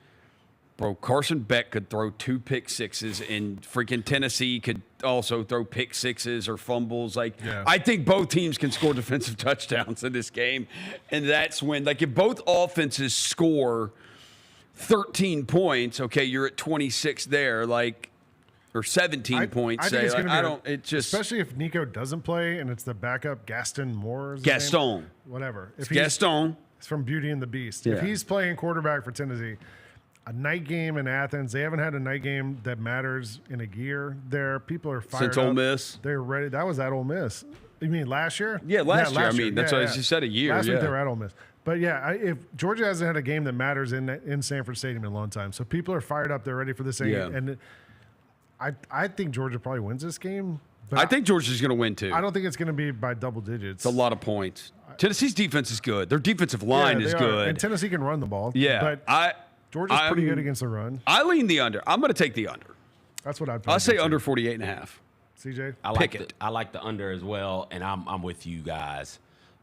Speaker 3: bro, Carson Beck could throw 2 pick sixes, and freaking Tennessee could also throw pick sixes or fumbles. I think both teams can score defensive touchdowns in this game, and that's when, if both offenses score 13 points, okay, you're at 26 there, or 17 points.
Speaker 2: I think it's gonna be
Speaker 3: just
Speaker 2: especially if Nico doesn't play and it's the backup Gaston Moore.
Speaker 3: Gaston,
Speaker 2: whatever. If
Speaker 3: Gaston.
Speaker 2: It's from Beauty and the Beast.
Speaker 3: Yeah.
Speaker 2: If he's playing quarterback for Tennessee, a night game in Athens, they haven't had a night game that matters in a year there. People are fired
Speaker 3: Since
Speaker 2: up.
Speaker 3: Ole Miss.
Speaker 2: They're ready. That was at Ole Miss. You mean last year?
Speaker 3: Yeah, last year. I mean, that's what you said, a year.
Speaker 2: Last week they were at Ole Miss. But yeah, if Georgia hasn't had a game that matters in Sanford Stadium in a long time, so people are fired up. They're ready for this game.
Speaker 3: Yeah.
Speaker 2: And I think Georgia probably wins this game. But
Speaker 3: I think Georgia's going to win, too.
Speaker 2: I don't think it's going to be by double digits.
Speaker 3: It's a lot of points. Tennessee's defense is good. Their defensive line is good.
Speaker 2: And Tennessee can run the ball.
Speaker 3: Yeah.
Speaker 2: But Georgia's pretty good against the run.
Speaker 3: I lean the under. I'm going to take the under.
Speaker 2: That's what I'd
Speaker 3: I'll say under 48.5.
Speaker 2: CJ?
Speaker 4: I like the under as well, and I'm with you guys.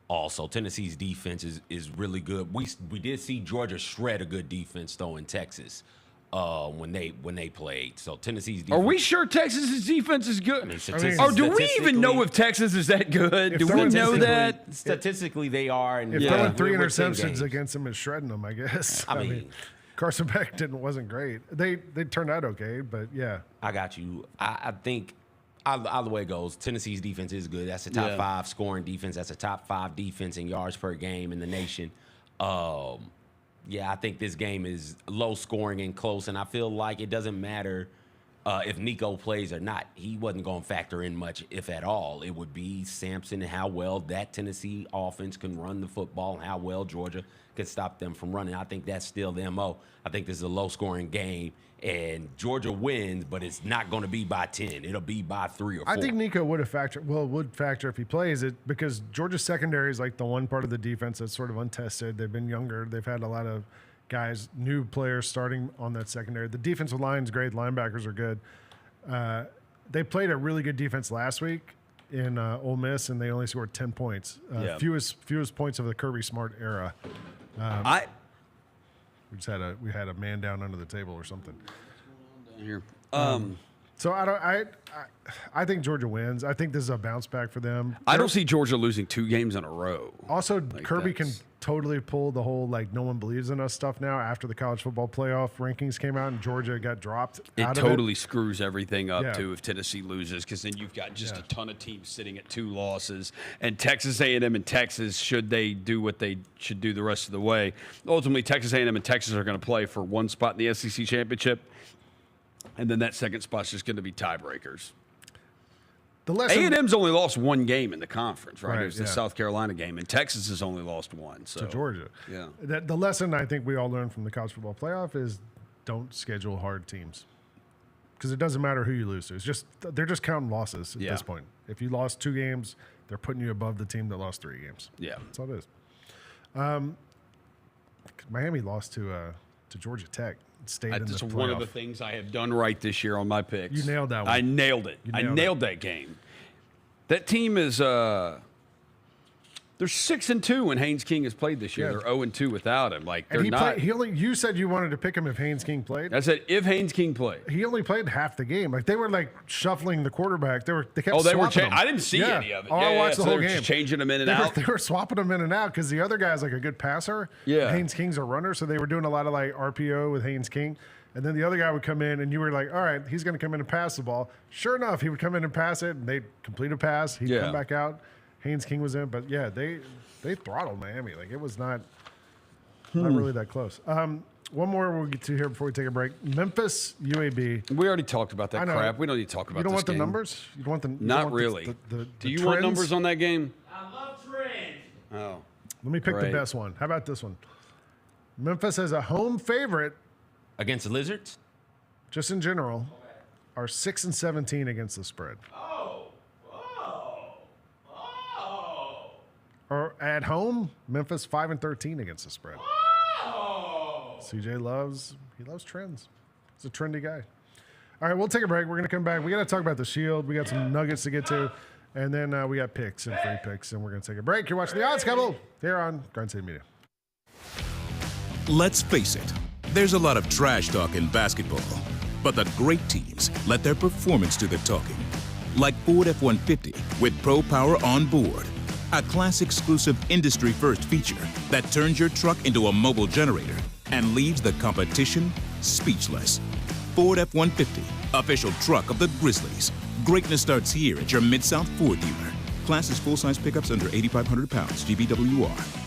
Speaker 4: Also, Tennessee's defense is really good. We did see Georgia shred a good defense though in Texas when they played. So Tennessee's defense.
Speaker 3: Are we sure Texas's defense is good?
Speaker 4: Or
Speaker 3: do we even know if Texas is that good? Do we know that?
Speaker 4: Statistically, they are. And
Speaker 2: if throwing 3
Speaker 4: we're 10
Speaker 2: interceptions
Speaker 4: games.
Speaker 2: against them is shredding them, I guess.
Speaker 4: I mean
Speaker 2: Carson Beck wasn't great. They turned out okay, but yeah.
Speaker 4: I got you. I think either way it goes, Tennessee's defense is good. That's a top 5 scoring defense. That's a top 5 defense in yards per game in the nation. I think this game is low scoring and close, and I feel like it doesn't matter if Nico plays or not. He wasn't going to factor in much, if at all. It would be Sampson and how well that Tennessee offense can run the football and how well Georgia could stop them from running. I think that's still the MO. I think this is a low-scoring game, and Georgia wins, but it's not going to be by 10. It'll be by 3 or 4.
Speaker 2: I think Nico would factor if he plays it, because Georgia's secondary is the one part of the defense that's sort of untested. They've been younger. They've had a lot of guys, new players starting on that secondary. The defensive line's great. Linebackers are good. They played a really good defense last week in Ole Miss, and they only scored 10 points. Fewest points of the Kirby Smart era. We had a man down under the table or something.
Speaker 3: Here.
Speaker 2: So I think Georgia wins. I think this is a bounce back for them.
Speaker 3: I don't see Georgia losing 2 games in a row.
Speaker 2: Also, Kirby can totally pull the whole no one believes in us stuff now after the college football playoff rankings came out and Georgia got dropped.
Speaker 3: It totally screws everything up too if Tennessee loses, because then you've got just a ton of teams sitting at 2 losses. And Texas A&M and Texas, should they do what they should do the rest of the way, ultimately Texas A&M and Texas are going to play for 1 spot in the SEC championship. And then that second spot's just going to be tiebreakers. A&M's only lost 1 game in the conference, right? It was the South Carolina game, and Texas has only lost 1. So
Speaker 2: to Georgia.
Speaker 3: Yeah.
Speaker 2: The lesson I think we all learned from the college football playoff is don't schedule hard teams, because it doesn't matter who you lose to. They're just counting losses at this point. If you lost 2 games, they're putting you above the team that lost 3 games.
Speaker 3: Yeah,
Speaker 2: that's all it is. Miami lost to Georgia Tech.
Speaker 3: That's one of the things I have done right this year on my picks.
Speaker 2: You nailed that one.
Speaker 3: I nailed it. I nailed that game. That team is they're 6-2 when Haynes King has played this year. They're 0-2 without him. They're not.
Speaker 2: You said you wanted to pick him if Haynes King played.
Speaker 3: I said if Haynes King played.
Speaker 2: He only played half the game. They were shuffling the quarterback. They kept.
Speaker 3: Oh, they were.
Speaker 2: Him.
Speaker 3: I didn't see any of it.
Speaker 2: I watched the whole game.
Speaker 3: Just changing them in and out.
Speaker 2: They were swapping him in and out because the other guy's a good passer.
Speaker 3: Yeah.
Speaker 2: Haynes King's a runner, so they were doing a lot of RPO with Haynes King. And then the other guy would come in, and you were like, all right, he's going to come in and pass the ball. Sure enough, he would come in and pass it, and they'd complete a pass. He'd come back out. Haynes King was in. But, yeah, they throttled Miami. It was not really that close. One more we'll get to here before we take a break. Memphis, UAB.
Speaker 3: We already talked about that crap. We don't need to talk about this.
Speaker 2: You don't want
Speaker 3: the
Speaker 2: numbers? You don't want the
Speaker 3: Not really. Do you want numbers on that game?
Speaker 4: I love trends.
Speaker 3: Oh.
Speaker 2: Let me pick the best one. How about this one? Memphis has a home favorite
Speaker 4: against the Lizards?
Speaker 2: just in general, are 6-17 against the spread. Or at home, Memphis 5-13 against the spread. CJ loves trends. He's a trendy guy. All right, we'll take a break. We're going to come back. We got to talk about the Shield. We got some nuggets to get to. And then we got picks and free picks. And we're going to take a break. You're watching The Odds Couple here on Grind City Media.
Speaker 11: Let's face it, there's a lot of trash talk in basketball. But the great teams let their performance do the talking. Like Ford F-150 with Pro Power on board. A class-exclusive industry-first feature that turns your truck into a mobile generator and leaves the competition speechless. Ford F-150, official truck of the Grizzlies. Greatness starts here at your Mid-South Ford dealer. Class is full-size pickups under 8,500 pounds, GBWR.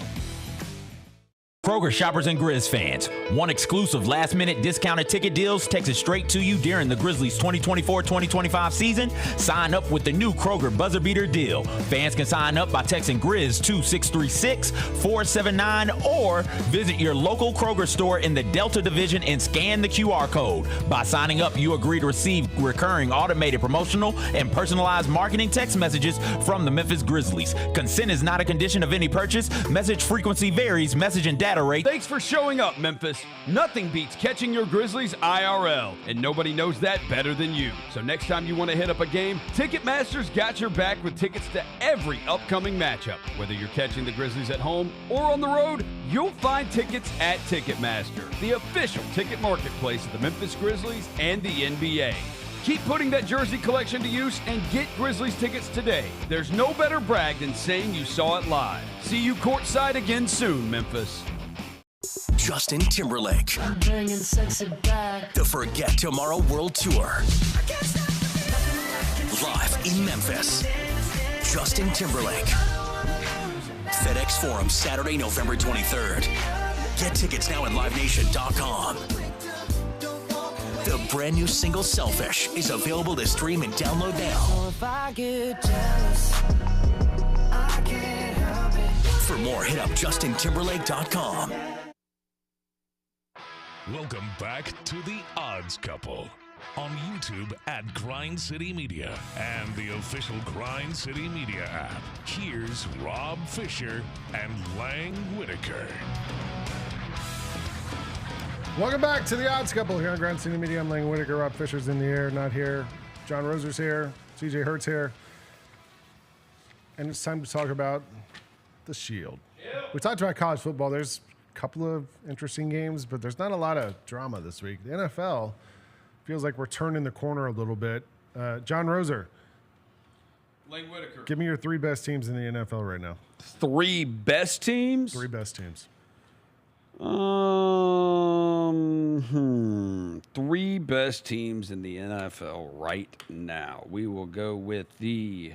Speaker 12: Kroger shoppers and Grizz fans, want exclusive last-minute discounted ticket deals texted straight to you during the Grizzlies 2024-2025 season? Sign up with the new Kroger Buzzer Beater deal. Fans can sign up by texting Grizz to 636-479 or visit your local Kroger store in the Delta Division and scan the QR code. By signing up, you agree to receive recurring automated promotional and personalized marketing text messages from the Memphis Grizzlies. Consent is not a condition of any purchase. Message frequency varies. Message and data rate.
Speaker 3: Thanks for showing up, Memphis. Nothing beats catching your Grizzlies IRL, and nobody knows that better than you. So next time you want to hit up a game, Ticketmaster's got your back with tickets to every upcoming matchup. Whether you're catching the Grizzlies at home or on the road, you'll find tickets at Ticketmaster, the official ticket marketplace of the Memphis Grizzlies and the NBA. Keep putting that jersey collection to use and get Grizzlies tickets today. There's no better brag than saying you saw it live. See you courtside again soon, Memphis.
Speaker 9: Justin Timberlake.
Speaker 10: I'm bringing sexy back.
Speaker 9: The Forget Tomorrow World Tour. Live in Memphis. Justin Timberlake. FedEx Forum, Saturday, November 23rd. Get tickets now at LiveNation.com. The brand new single Selfish is available to stream and download now.
Speaker 10: So if I get jealous, I can't help it.
Speaker 9: For more, hit up JustinTimberlake.com.
Speaker 1: Welcome back to The Odds Couple on YouTube at Grind City Media and the official Grind City Media app. Here's Rob Fisher and Lang Whitaker.
Speaker 2: Welcome back to The Odds Couple here on Grind City Media. I'm Lang Whitaker. Rob Fisher's in the air, not here. John Roser's here. CJ Hurt's here. And it's time to talk about the Shield. We talked about college football. There's couple of interesting games, but there's not a lot of drama this week. The NFL feels like we're turning the corner a little bit. John Roser,
Speaker 3: Lang Whitaker.
Speaker 2: give me your three best teams in the NFL right now.
Speaker 3: Three best teams?
Speaker 2: Three best teams.
Speaker 3: Three best teams in the NFL right now. We will go with the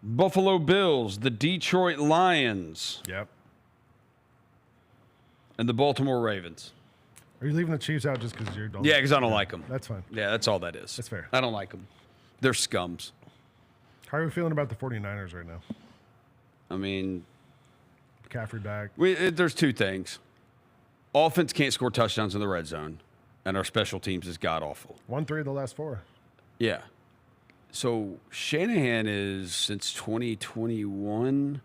Speaker 3: Buffalo Bills, the Detroit Lions.
Speaker 2: Yep.
Speaker 3: And the Baltimore Ravens.
Speaker 2: Are you leaving the Chiefs out just because you don't?
Speaker 3: Yeah, because I don't like them.
Speaker 2: That's fine.
Speaker 3: Yeah, that's all that is.
Speaker 2: That's fair.
Speaker 3: I don't like them. They're scums.
Speaker 2: How are you feeling about the 49ers right now?
Speaker 3: I mean,
Speaker 2: McCaffrey back.
Speaker 3: There's two things. Offense can't score touchdowns in the red zone, and our special teams is god-awful.
Speaker 2: 1-3 of the last four.
Speaker 3: Yeah. So Shanahan is, since 2021,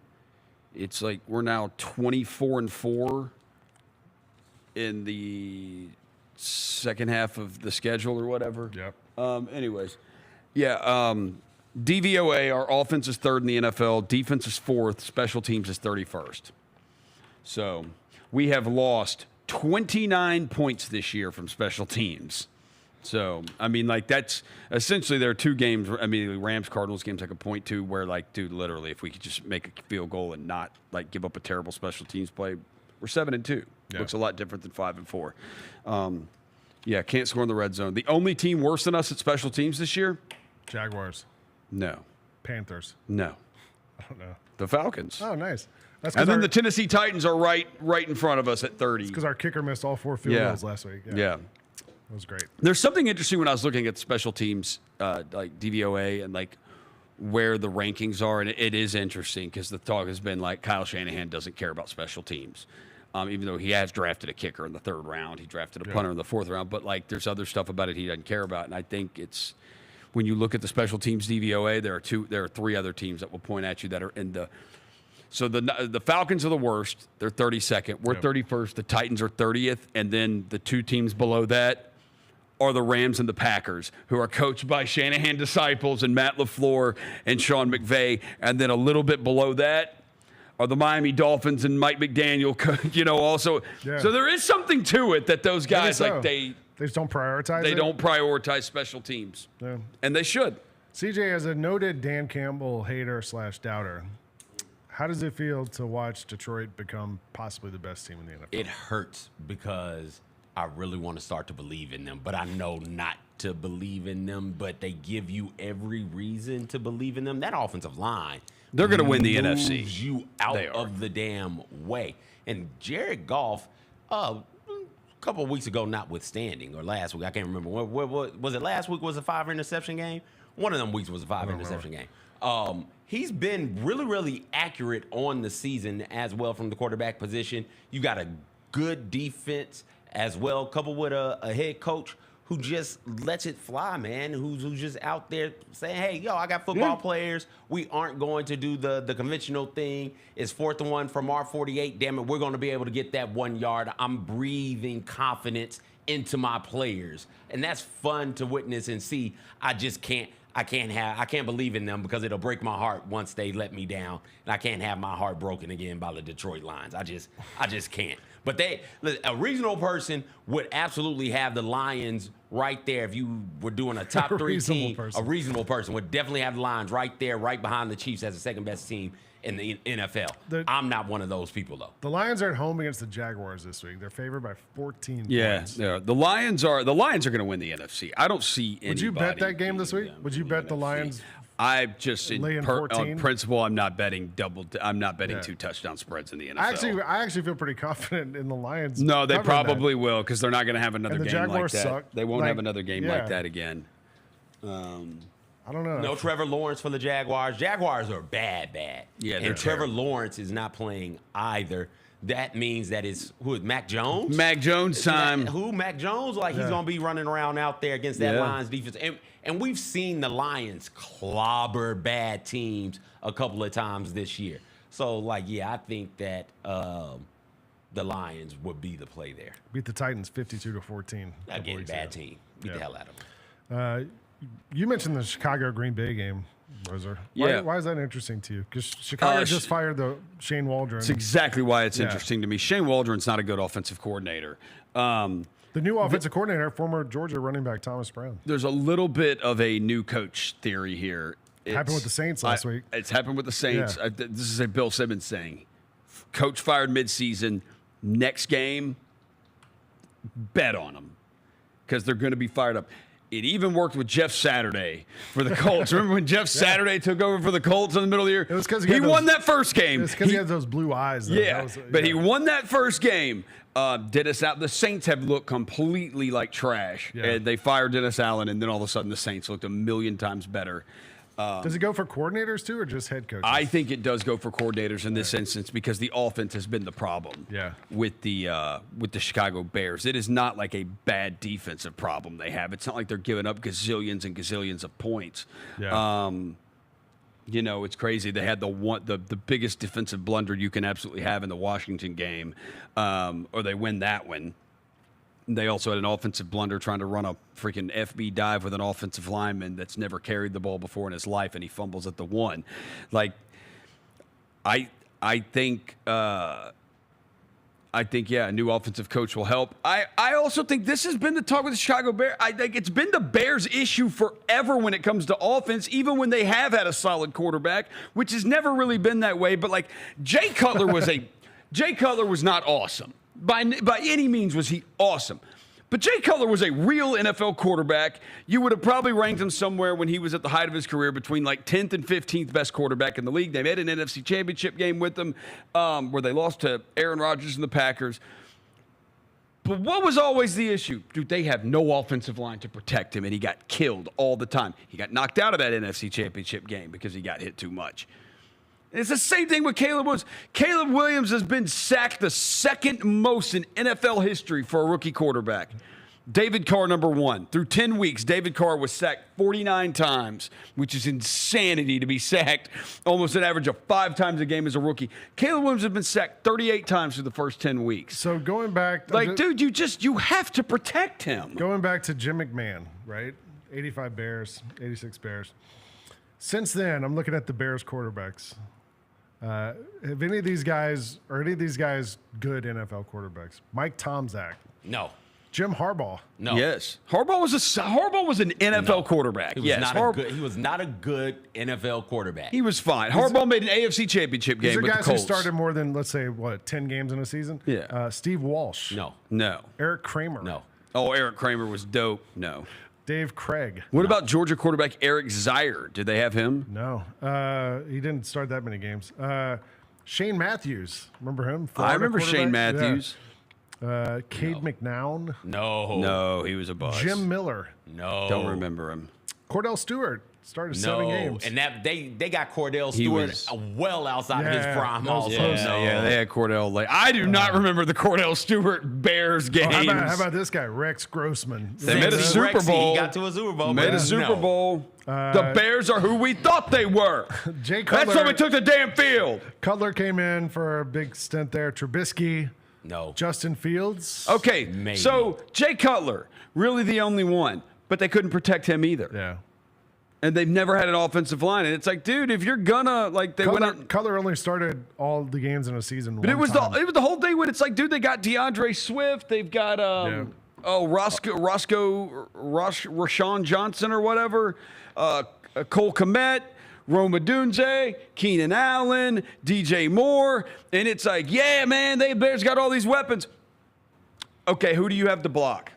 Speaker 3: it's like we're now 24-4 in the second half of the schedule or whatever.
Speaker 2: Yep.
Speaker 3: Anyways, yeah. DVOA, our offense is third in the NFL. Defense is fourth. Special teams is 31st. So we have lost 29 points this year from special teams. So, I mean, like, that's essentially there are two games. I mean, Rams-Cardinals games like a point to where, like, dude, literally, if we could just make a field goal and not, like, give up a terrible special teams play, we're 7-2. Yeah. Looks a lot different than 5-4. Yeah, can't score in the red zone. The only team worse than us at special teams this year?
Speaker 2: Jaguars.
Speaker 3: No.
Speaker 2: Panthers.
Speaker 3: No.
Speaker 2: I don't know.
Speaker 3: The Falcons.
Speaker 2: Oh, nice.
Speaker 3: And then the Tennessee Titans are right in front of us at 30.
Speaker 2: Because our kicker missed all four field goals last week.
Speaker 3: Yeah.
Speaker 2: It was great.
Speaker 3: There's something interesting when I was looking at the special teams, like DVOA, and like where the rankings are, and it is interesting because the talk has been like Kyle Shanahan doesn't care about special teams. even though he has drafted a kicker in the 3rd round. He drafted a punter in the 4th round. But, like, there's other stuff about it he doesn't care about. And I think it's when you look at the special teams DVOA, there are 3 other teams that will point at you that are in the – so the Falcons are the worst. They're 32nd. We're 31st. The Titans are 30th. And then the 2 teams below that are the Rams and the Packers, who are coached by Shanahan disciples and Matt LaFleur and Sean McVay. And then a little bit below that are the Miami Dolphins and Mike McDaniel, also. Yeah. So there is something to it that those guys, they
Speaker 2: just don't prioritize
Speaker 3: They don't prioritize special teams.
Speaker 2: Yeah.
Speaker 3: And they should.
Speaker 2: CJ, as a noted Dan Campbell hater / doubter, how does it feel to watch Detroit become possibly the best team in the NFL?
Speaker 4: It hurts because I really want to start to believe in them, but I know not to believe in them, but they give you every reason to believe in them. That offensive line,
Speaker 3: they're going to win the NFC.
Speaker 4: Moves you out of the damn way. And Jared Goff, a couple of weeks ago, notwithstanding, or last week, I can't remember. What was it last week? Was a 5 interception game? One of them weeks was a 5 interception game. He's been really, really accurate on the season as well from the quarterback position. You got a good defense as well, coupled with a head coach who just lets it fly, man, who's just out there saying, hey, yo, I got football players. We aren't going to do the conventional thing. It's 4th and 1 from our 48. Damn it, we're going to be able to get that 1 yard. I'm breathing confidence into my players. And that's fun to witness and see. I can't believe in them because it'll break my heart once they let me down. And I can't have my heart broken again by the Detroit Lions. I just can't. But a reasonable person would absolutely have the Lions right there. If you were doing a top 3 team, a reasonable person would definitely have the Lions right there, right behind the Chiefs as the 2nd best team in the NFL. I'm not one of those people, though.
Speaker 2: The Lions are at home against the Jaguars this week. They're favored by 14 points.
Speaker 3: Yeah. The Lions are going to win the NFC. I don't see anybody.
Speaker 2: Would you bet that game this week? Would you bet the Lions?
Speaker 3: I just on principle, I'm not betting 2 touchdown spreads in the NFL.
Speaker 2: I actually feel pretty confident in the Lions.
Speaker 3: No, they probably will because they're not going to have another game
Speaker 2: Jaguars
Speaker 3: like that.
Speaker 2: Suck.
Speaker 3: They won't have another game like that again.
Speaker 2: I don't know.
Speaker 4: No Trevor Lawrence for the Jaguars. Jaguars are bad.
Speaker 3: Yeah,
Speaker 4: and Trevor Lawrence is not playing either. That means that it's Mac Jones?
Speaker 3: Mac Jones time.
Speaker 4: Mac Jones? He's going to be running around out there against that Lions defense. And we've seen the Lions clobber bad teams a couple of times this year. So, I think that the Lions would be the play there.
Speaker 2: Beat the Titans 52-14.
Speaker 4: Again, bad team. Beat the hell out of them.
Speaker 2: You mentioned the Chicago-Green Bay game, Roser. Why is that interesting to you? Because Chicago just fired the Shane Waldron.
Speaker 3: That's exactly why it's interesting to me. Shane Waldron's not a good offensive coordinator.
Speaker 2: The new offensive coordinator, former Georgia running back Thomas Brown.
Speaker 3: There's a little bit of a new coach theory here.
Speaker 2: It happened with the Saints last week.
Speaker 3: It's happened with the Saints.
Speaker 2: Yeah.
Speaker 3: This is a Bill Simmons thing. Coach fired midseason. Next game, bet on them because they're going to be fired up. It even worked with Jeff Saturday for the Colts. Remember when Jeff Saturday took over for the Colts in the middle of the year?
Speaker 2: It was because
Speaker 3: he won that first game.
Speaker 2: It's because he had those blue eyes. Though.
Speaker 3: Yeah, but he won that first game. Dennis Allen. The Saints have looked completely like trash. Yeah. And they fired Dennis Allen, and then all of a sudden the Saints looked a million times better.
Speaker 2: Does it go for coordinators too, or just head coaches?
Speaker 3: I think it does go for coordinators in this instance because the offense has been the problem. With the Chicago Bears, it is not like a bad defensive problem they have. It's not like they're giving up gazillions and gazillions of points.
Speaker 2: Yeah.
Speaker 3: It's crazy. They had the biggest defensive blunder you can absolutely have in the Washington game, or they win that one. They also had an offensive blunder trying to run a freaking FB dive with an offensive lineman that's never carried the ball before in his life, and he fumbles at the 1. I think a new offensive coach will help. I also think this has been the talk with the Chicago Bears. I think it's been the Bears' issue forever when it comes to offense, even when they have had a solid quarterback, which has never really been that way. But Jay Cutler was not awesome. By any means was he awesome. But Jay Cutler was a real NFL quarterback. You would have probably ranked him somewhere when he was at the height of his career between 10th and 15th best quarterback in the league. They made an NFC Championship game with him where they lost to Aaron Rodgers and the Packers. But what was always the issue? Dude, they have no offensive line to protect him, and he got killed all the time. He got knocked out of that NFC Championship game because he got hit too much. It's the same thing with Caleb Williams. Caleb Williams has been sacked the second most in NFL history for a rookie quarterback. David Carr, number 1. Through 10 weeks, David Carr was sacked 49 times, which is insanity to be sacked almost an average of 5 times a game as a rookie. Caleb Williams has been sacked 38 times through the first 10 weeks.
Speaker 2: So going back...
Speaker 3: dude, you have to protect him.
Speaker 2: Going back to Jim McMahon, right? 85 Bears, 86 Bears. Since then, I'm looking at the Bears quarterbacks. Have any of these guys good NFL quarterbacks? Mike Tomczak.
Speaker 4: No.
Speaker 2: Jim Harbaugh.
Speaker 4: No.
Speaker 3: Yes. Harbaugh was an NFL quarterback.
Speaker 4: He was not a good NFL quarterback.
Speaker 3: He was fine. Harbaugh made an AFC Championship game
Speaker 2: These are
Speaker 3: with
Speaker 2: guys
Speaker 3: the
Speaker 2: who
Speaker 3: Colts.
Speaker 2: started more than, let's say, 10 games in a season?
Speaker 3: Yeah.
Speaker 2: Steve Walsh.
Speaker 3: No.
Speaker 2: Eric Kramer.
Speaker 4: No.
Speaker 3: Oh, Eric Kramer was dope. No.
Speaker 2: Dave Craig.
Speaker 3: What about Georgia quarterback Eric Zier? Did they have him?
Speaker 2: No. He didn't start that many games. Shane Matthews. Remember him?
Speaker 3: I remember Shane Matthews.
Speaker 2: Cade McNown.
Speaker 3: No, he was a bust.
Speaker 2: Jim Miller.
Speaker 4: No.
Speaker 3: Don't remember him.
Speaker 2: Cordell Stewart. Started 7 games.
Speaker 4: And that they got Cordell Stewart well outside of his prime also.
Speaker 3: Yeah, they had Cordell. I do not remember the Cordell Stewart Bears games.
Speaker 2: How about this guy, Rex Grossman?
Speaker 3: They made a Super Bowl.
Speaker 4: He got to a Super Bowl.
Speaker 3: Made a Super Bowl. The Bears are who we thought they were.
Speaker 2: Jay Cutler,
Speaker 3: that's why we took the damn field.
Speaker 2: Cutler came in for a big stint there. Trubisky.
Speaker 4: No.
Speaker 2: Justin Fields.
Speaker 3: Okay,
Speaker 4: Maybe.
Speaker 3: So Jay Cutler, really the only one, but they couldn't protect him either.
Speaker 2: Yeah.
Speaker 3: And they've never had an offensive line. And it's like, dude, if you're gonna
Speaker 2: Cutler only started all the games in a season.
Speaker 3: But it was the whole thing when it's like, dude, they got DeAndre Swift, they've got Rashawn Johnson or whatever, Cole Kmet, Rome Odunze, Keenan Allen, DJ Moore, and it's like, yeah, man, they Bears got all these weapons. Okay, who do you have to block?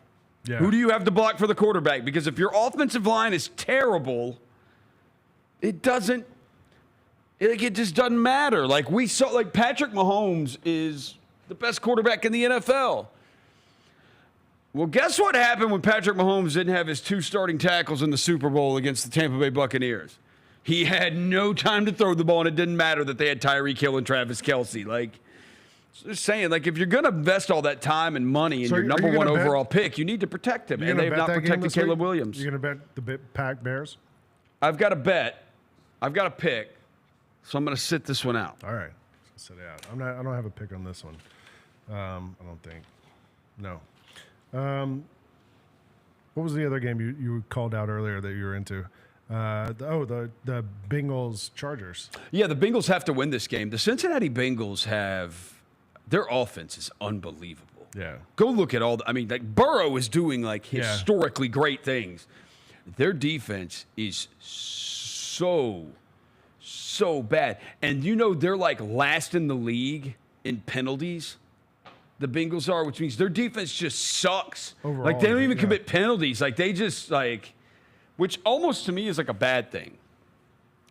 Speaker 2: Yeah.
Speaker 3: Who do you have to block for the quarterback? Because if your offensive line is terrible, it just doesn't matter. Like we saw, like Patrick Mahomes is the best quarterback in the NFL. Well, guess what happened when Patrick Mahomes didn't have his 2 starting tackles in the Super Bowl against the Tampa Bay Buccaneers? He had no time to throw the ball, and it didn't matter that they had Tyreek Hill and Travis Kelce. Like, just saying, like, if you're going to invest all that time and money in your number 1 overall pick, you need to protect him. And they've not protected Caleb Williams.
Speaker 2: You're going to bet the Pack Bears?
Speaker 3: I've got a bet. I've got a pick. So I'm going to sit this one out.
Speaker 2: All right. Sit it out. I don't have a pick on this one. I don't think. No. What was the other game you called out earlier that you were into? The Bengals Chargers.
Speaker 3: Yeah, the Bengals have to win this game. The Cincinnati Bengals their offense is unbelievable.
Speaker 2: Yeah.
Speaker 3: Go look at Burrow is doing like historically great things. Their defense is so bad. And they're like last in the league in penalties. The Bengals are, which means their defense just sucks.
Speaker 2: Overall,
Speaker 3: like they don't even commit penalties. Like they just which almost to me is like a bad thing.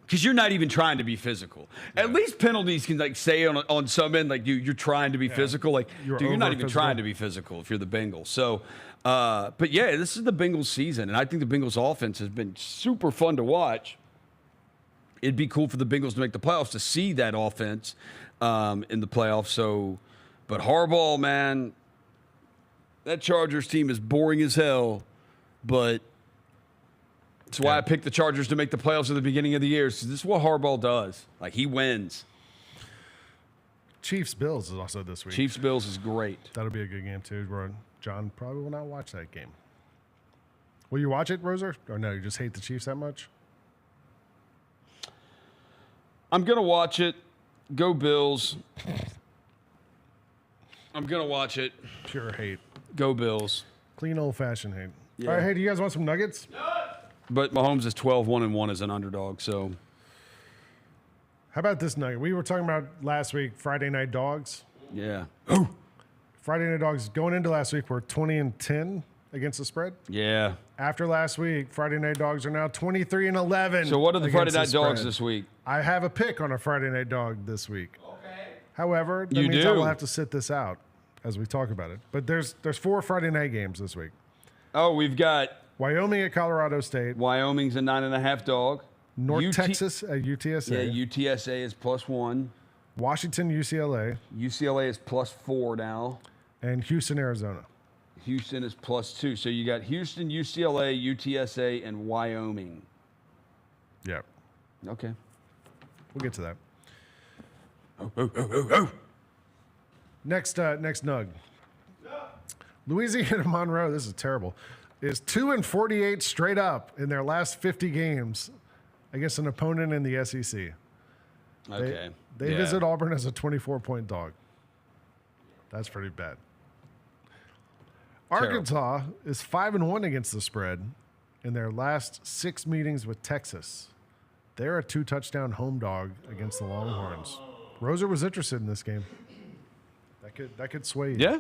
Speaker 3: Because you're not even trying to be physical. Yeah. At least penalties can say on some end, like you're trying to be physical. Like, you're not even trying to be physical if you're the Bengals. So, but yeah, this is the Bengals season. And I think the Bengals offense has been super fun to watch. It'd be cool for the Bengals to make the playoffs to see that offense in the playoffs. So, but Harbaugh, man, that Chargers team is boring as hell. But that's why I picked the Chargers to make the playoffs at the beginning of the year. So this is what Harbaugh does. Like, he wins.
Speaker 2: Chiefs-Bills is also this week.
Speaker 3: Chiefs-Bills is great.
Speaker 2: That'll be a good game, too. John probably will not watch that game. Will you watch it, Roser? Or no, you just hate the Chiefs that much?
Speaker 3: I'm going to watch it. Go Bills. I'm going to watch it.
Speaker 2: Pure hate.
Speaker 3: Go Bills.
Speaker 2: Clean old-fashioned hate.
Speaker 3: Yeah.
Speaker 2: All right, hey, do you guys want some nuggets?
Speaker 3: But Mahomes is 12-1-1 as an underdog, so.
Speaker 2: How about this nugget? We were talking about last week, Friday Night Dogs.
Speaker 3: Yeah.
Speaker 2: Friday Night Dogs going into last week were 20-10 against the spread.
Speaker 3: Yeah.
Speaker 2: After last week, Friday Night Dogs are now 23-11.
Speaker 3: So what are the Friday Night Dogs this week?
Speaker 2: I have a pick on a Friday Night Dog this week. Okay. However, that means I will have to sit this out as we talk about it. But there's 4 Friday night games this week.
Speaker 3: Oh, we've got
Speaker 2: Wyoming at Colorado State.
Speaker 3: Wyoming's a 9.5 dog.
Speaker 2: North Texas at UTSA.
Speaker 3: Yeah, UTSA is +1.
Speaker 2: Washington, UCLA.
Speaker 3: UCLA is +4 now.
Speaker 2: And Houston, Arizona.
Speaker 3: Houston is +2. So you got Houston, UCLA, UTSA, and Wyoming.
Speaker 2: Yeah.
Speaker 3: Okay.
Speaker 2: We'll get to that.
Speaker 3: Oh.
Speaker 2: Next nug. Louisiana Monroe, this is terrible, is 2-48 straight up in their last 50 games against an opponent in the SEC.
Speaker 3: Okay.
Speaker 2: They visit Auburn as a 24-point dog. That's pretty bad. Arkansas is 5-1 against the spread in their last 6 meetings with Texas. They're a 2-touchdown home dog against the Longhorns. Roser was interested in this game. That could sway you.
Speaker 3: Yeah.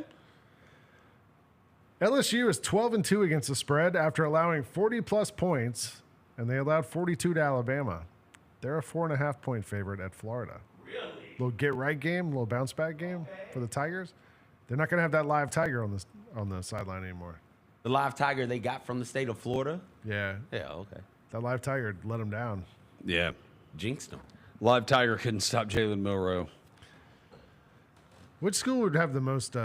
Speaker 2: LSU is 12-2 against the spread after allowing 40-plus points, and they allowed 42 to Alabama. They're a 4.5-point favorite at Florida. Really? Little get-right game, little bounce-back game for the Tigers. They're not going to have that live tiger on the sideline anymore.
Speaker 4: The live tiger they got from the state of Florida?
Speaker 2: Yeah.
Speaker 4: Yeah, okay.
Speaker 2: That live tiger let them down.
Speaker 3: Yeah.
Speaker 4: Jinxed them.
Speaker 3: Live tiger couldn't stop Jalen Milroe.
Speaker 2: Which school would have the most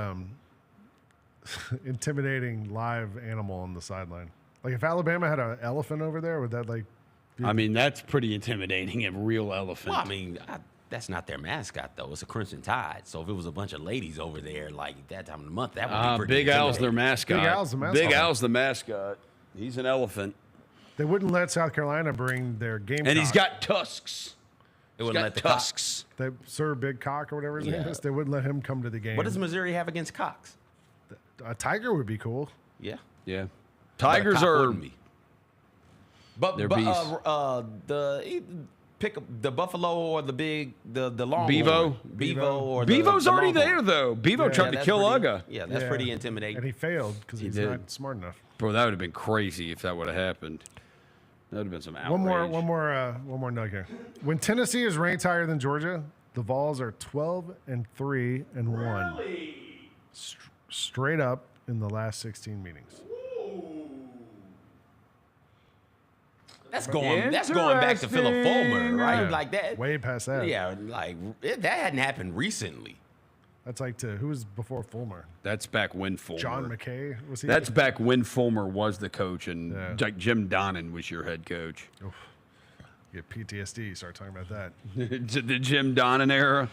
Speaker 2: intimidating live animal on the sideline? Like if Alabama had an elephant over there, would that be
Speaker 3: I mean, that's pretty intimidating, a real elephant.
Speaker 4: Well, I mean, that's not their mascot, though. It's a Crimson Tide. So if it was a bunch of ladies over there, like that time of the month, that would be pretty
Speaker 3: Big Al's their mascot.
Speaker 2: Big
Speaker 3: Al's the mascot. He's an elephant.
Speaker 2: They wouldn't let South Carolina bring their game.
Speaker 3: And he's got tusks.
Speaker 4: They wouldn't let the
Speaker 3: tusks.
Speaker 2: They Sir Big Cock or whatever his name is. They wouldn't let him come to the game.
Speaker 4: What does Missouri have against cocks?
Speaker 2: A tiger would be cool.
Speaker 4: Yeah.
Speaker 3: Yeah. Tigers are.
Speaker 4: But
Speaker 3: they're beasts.
Speaker 4: Pick the buffalo or the long
Speaker 3: Bevo.
Speaker 4: Bevo or
Speaker 3: Bevo's already there though. Bevo tried to kill Uga.
Speaker 4: Yeah, that's pretty intimidating.
Speaker 2: And he failed because he's not smart enough.
Speaker 3: Bro, that would have been crazy if that would have happened. That would have been some outrage.
Speaker 2: One more nug here. When Tennessee is ranked higher than Georgia, the Vols are 12-3-1. Really? Straight up in the last 16 meetings.
Speaker 4: That's going back to Philip Fulmer, right?
Speaker 2: Yeah.
Speaker 4: Like that.
Speaker 2: Way past that.
Speaker 4: Yeah, like that hadn't happened recently.
Speaker 2: That's like who was before Fulmer?
Speaker 3: That's back when Fulmer.
Speaker 2: John McKay was he?
Speaker 3: That's back when Fulmer was the coach and like Jim Donnan was your head coach.
Speaker 2: Oof. You get PTSD. Start talking about that.
Speaker 3: The Jim Donnan era.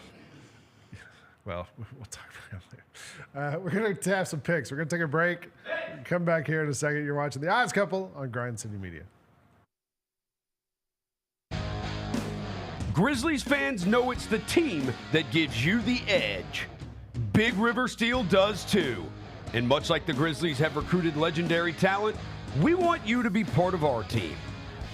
Speaker 2: Well, we'll talk about that later. We're going to have some picks. We're going to take a break. Come back here in a second. You're watching The Odds Couple on Grind City Media.
Speaker 3: Grizzlies fans know it's the team that gives you the edge. Big River Steel does too. And much like the Grizzlies have recruited legendary talent, we want you to be part of our team.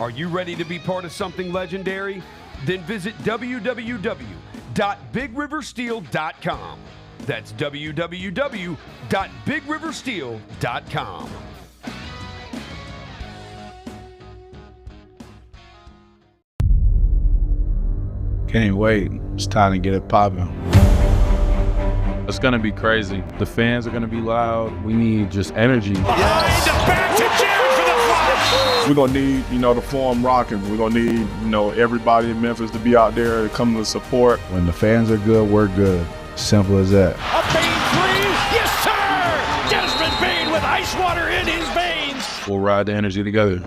Speaker 3: Are you ready to be part of something legendary? Then visit www.bigriversteel.com. That's www.bigriversteel.com.
Speaker 5: Can't wait. It's time to get it popping.
Speaker 6: It's going to be crazy. The fans are going to be loud. We need just energy.
Speaker 7: We're going to need, the form rocking. We're going to need, everybody in Memphis to be out there to come to support.
Speaker 5: When the fans are good, we're good. Simple as that.
Speaker 13: A Bane three. Yes, sir. Desmond Bane with ice water in his veins.
Speaker 6: We'll ride the energy together.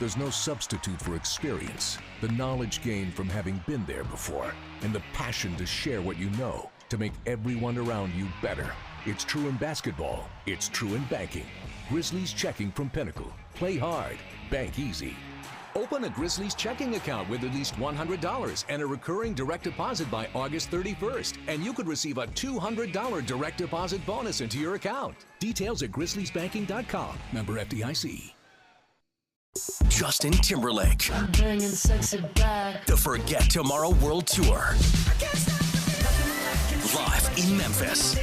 Speaker 8: There's no substitute for experience, the knowledge gained from having been there before, and the passion to share what you know to make everyone around you better. It's true in basketball. It's true in banking. Grizzlies Checking from Pinnacle. Play hard. Bank easy. Open a Grizzlies checking account with at least $100 and a recurring direct deposit by August 31st, and you could receive a $200 direct deposit bonus into your account. Details at grizzliesbanking.com. Member FDIC.
Speaker 9: Justin Timberlake.
Speaker 10: I'm bringing sexy back.
Speaker 9: The Forget Tomorrow World Tour. Live in Memphis.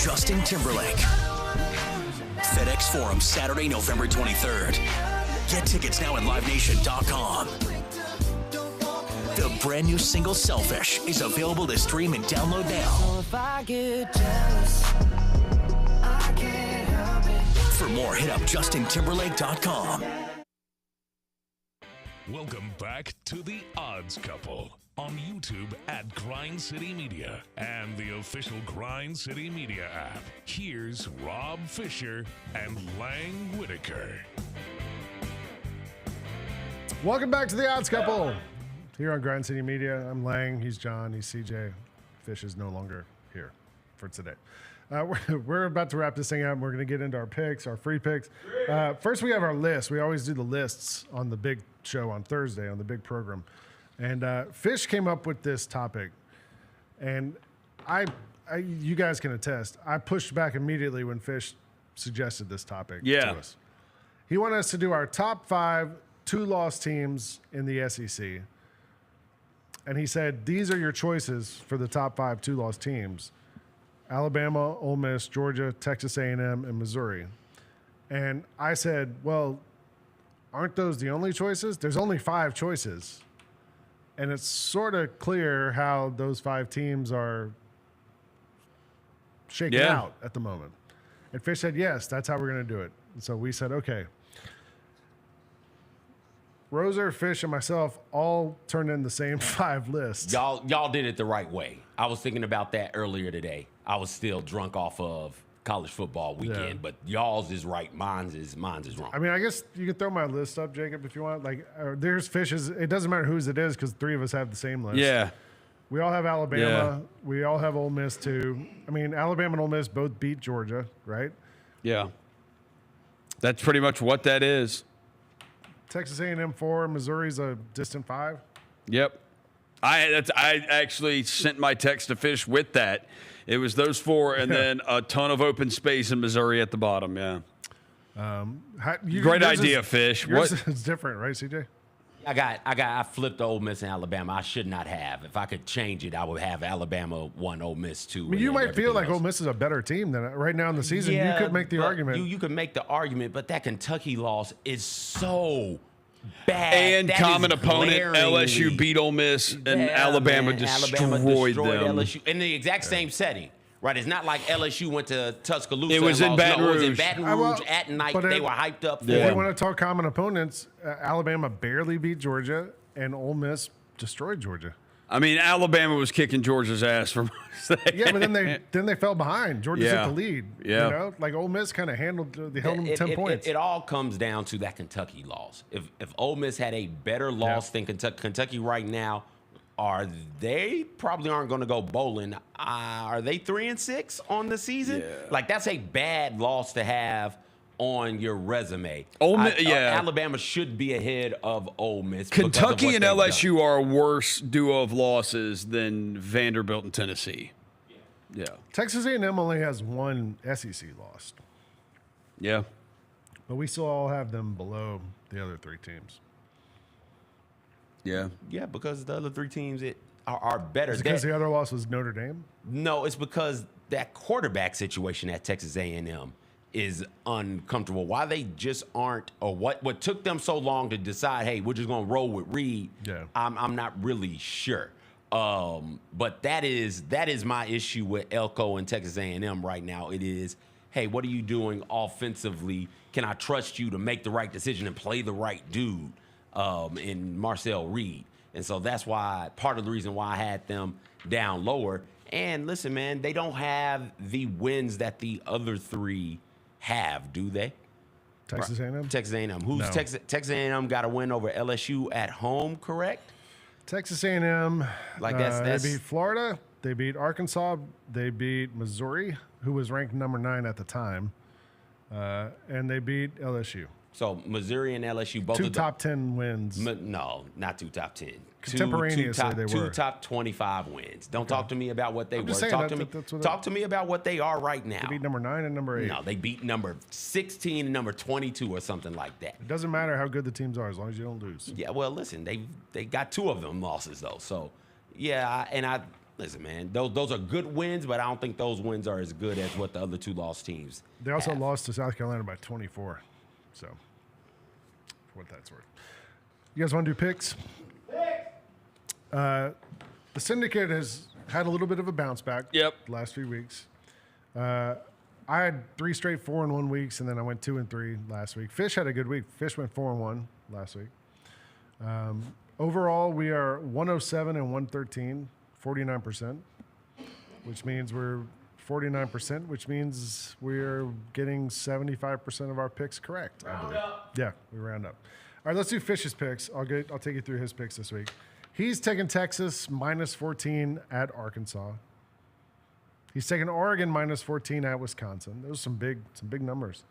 Speaker 9: Justin Timberlake. FedEx Forum, Saturday, November 23rd. Get tickets now at livenation.com. The brand new single Selfish is available to stream and download now.
Speaker 10: If I get jealous, I can't help it.
Speaker 9: For more, hit up justintimberlake.com.
Speaker 1: Welcome back to The Odds Couple on YouTube at Grind City Media and the official Grind City Media app. Here's Rob Fisher and Lang Whitaker.
Speaker 2: Welcome back to The Odds Couple here on Grind City Media. I'm Lang, he's John, he's CJ. Fish is no longer here for today. We're about to wrap this thing up. We're going to get into our picks, our free picks. First, we have our list. We always do the lists on the big show on Thursday, on the big program. And Fish came up with this topic. And you guys can attest, I pushed back immediately when Fish suggested this topic to us. He wanted us to do our top 5 two-loss teams in the SEC. And he said, these are your choices for the top 5 two-loss teams. Alabama, Ole Miss, Georgia, Texas A&M, and Missouri. And I said, well, aren't those the only choices? There's only 5 choices. And it's sort of clear how those 5 teams are shaken out at the moment. And Fish said, yes, that's how we're going to do it. And so we said, okay. Roser, Fish, and myself all turned in the same 5 lists.
Speaker 4: Y'all did it the right way. I was thinking about that earlier today. I was still drunk off of college football weekend, but y'all's is right. Mine's is wrong.
Speaker 2: I mean, I guess you can throw my list up, Jacob, if you want. Like, there's Fish's. It doesn't matter whose it is because 3 of us have the same list.
Speaker 3: Yeah.
Speaker 2: We all have Alabama. Yeah. We all have Ole Miss, too. I mean, Alabama and Ole Miss both beat Georgia, right?
Speaker 3: Yeah. That's pretty much what that is.
Speaker 2: Texas A&M 4, Missouri's a distant 5.
Speaker 3: Yep. I actually sent my text to Fish with that. It was those 4 and then a ton of open space in Missouri at the bottom, yeah.
Speaker 2: Great
Speaker 3: idea, Fish.
Speaker 2: Yours is different, right, CJ?
Speaker 4: I flipped Ole Miss and Alabama. I should not have. If I could change it, I would have Alabama 1, Ole Miss 2.
Speaker 2: I mean, you might feel like Ole Miss is a better team than right now in the season. You could make the argument.
Speaker 4: You could make the argument, but that Kentucky loss is so bad.
Speaker 3: And
Speaker 4: that
Speaker 3: common opponent, LSU beat Ole Miss, and Alabama destroyed them.
Speaker 4: LSU in the exact same setting. Right, it's not like LSU went to Tuscaloosa.
Speaker 3: It was in Baton Rouge.
Speaker 4: It was in Baton Rouge at night. They were hyped up.
Speaker 2: If we want to talk common opponents, Alabama barely beat Georgia, and Ole Miss destroyed Georgia.
Speaker 3: I mean, Alabama was kicking Georgia's ass for most of
Speaker 2: Yeah, but then they fell behind. Georgia took the lead.
Speaker 3: Yeah.
Speaker 2: You know? Like Ole Miss kind of held them 10 points.
Speaker 4: It all comes down to that Kentucky loss. If Ole Miss had a better loss than Kentucky right now, they probably aren't going to go bowling. Are they 3-6 on the season?
Speaker 3: Yeah.
Speaker 4: Like, that's a bad loss to have on your resume. Alabama should be ahead of Ole Miss.
Speaker 3: Kentucky and LSU are a worse duo of losses than Vanderbilt and Tennessee. Yeah.
Speaker 2: Texas A&M only has 1 SEC loss.
Speaker 3: Yeah.
Speaker 2: But we still all have them below the other 3 teams.
Speaker 3: Yeah.
Speaker 4: Yeah, because the other 3 teams are better.
Speaker 2: Is it because the other loss was Notre Dame?
Speaker 4: No, it's because that quarterback situation at Texas A&M is uncomfortable. Why they just aren't, or what took them so long to decide, hey, we're just going to roll with Reed, I'm not really sure. But that is my issue with Elko and Texas A&M right now. It is, hey, what are you doing offensively? Can I trust you to make the right decision and play the right dude? In Marcel Reed. And so that's why part of the reason why I had them down lower. And listen, man, they don't have the wins that the other 3 have, do they?
Speaker 2: Texas A&M?
Speaker 4: Texas A&M. Texas A&M got a win over LSU at home, correct?
Speaker 2: Texas A&M,
Speaker 4: that's
Speaker 2: they beat Florida, they beat Arkansas, they beat Missouri, who was ranked number 9 at the time, and they beat LSU.
Speaker 4: So Missouri and LSU both
Speaker 2: 2 top 10 wins.
Speaker 4: No, not 2 top 10.
Speaker 2: Contemporaneously, they were
Speaker 4: 2 top 25 wins. Don't talk to me about what they were.
Speaker 2: Saying
Speaker 4: talk to me about what they are right now.
Speaker 2: They beat number 9 and number 8.
Speaker 4: No, they beat number 16 and number 22 or something like that.
Speaker 2: It doesn't matter how good the teams are as long as you don't lose.
Speaker 4: Yeah, well, listen, they got 2 of them losses though. So yeah, listen, man, those are good wins, but I don't think those wins are as good as what the other 2 lost teams.
Speaker 2: They also lost to South Carolina by 24. So, for what that's worth. You guys want to do picks? The Syndicate has had a little bit of a bounce back the last few weeks. I had 3 straight 4-1 weeks, and then I went 2-3 last week. Fish had a good week. Fish went 4-1 last week. Overall, we are 107 and 113, 49%, which means we're 49%, which means we're getting 75% of our picks correct.
Speaker 3: Round up.
Speaker 2: Yeah, we round up. All right, let's do Fish's picks. I'll take you through his picks this week. He's taking Texas -14 at Arkansas. He's taking Oregon -14 at Wisconsin. Those are some big numbers.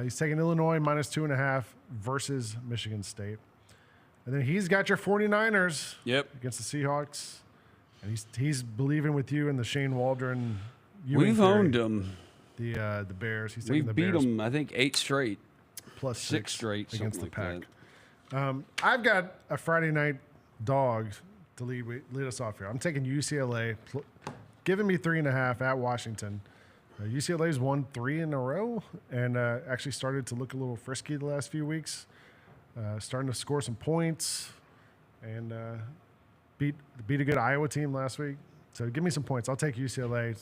Speaker 2: He's taking Illinois -2.5 versus Michigan State. And then he's got your 49ers against the Seahawks. And he's believing with you in the Shane Waldron.
Speaker 3: We've owned them.
Speaker 2: The Bears. He's taking
Speaker 3: We've
Speaker 2: the
Speaker 3: beat
Speaker 2: Bears
Speaker 3: them, I think, 8 straight.
Speaker 2: plus
Speaker 3: 6 straight
Speaker 2: against the
Speaker 3: like
Speaker 2: Pack. I've got a Friday night dog to lead us off here. I'm taking UCLA, giving me 3.5 at Washington. UCLA's won 3 in a row and actually started to look a little frisky the last few weeks. Starting to score some points and beat a good Iowa team last week. So give me some points. I'll take UCLA.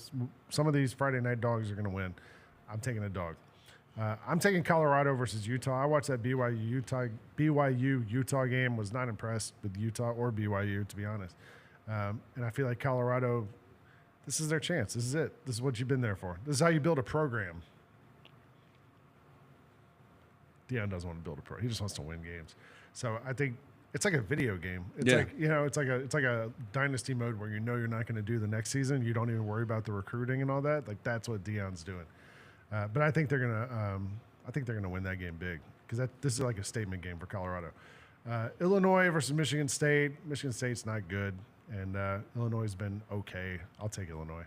Speaker 2: Some of these Friday night dogs are going to win. I'm taking a dog. I'm taking Colorado versus Utah. I watched that BYU-Utah game. Was not impressed with Utah or BYU, to be honest. And I feel like Colorado, this is their chance. This is it. This is what you've been there for. This is how you build a program. Deion doesn't want to build a program. He just wants to win games. So I think it's like a video game. It's like a dynasty mode where you know you're not going to do the next season. You don't even worry about the recruiting and all that. Like that's what Deion's doing. But I think they're gonna win that game big because this is like a statement game for Colorado. Illinois versus Michigan State. Michigan State's not good, and Illinois has been okay. I'll take Illinois.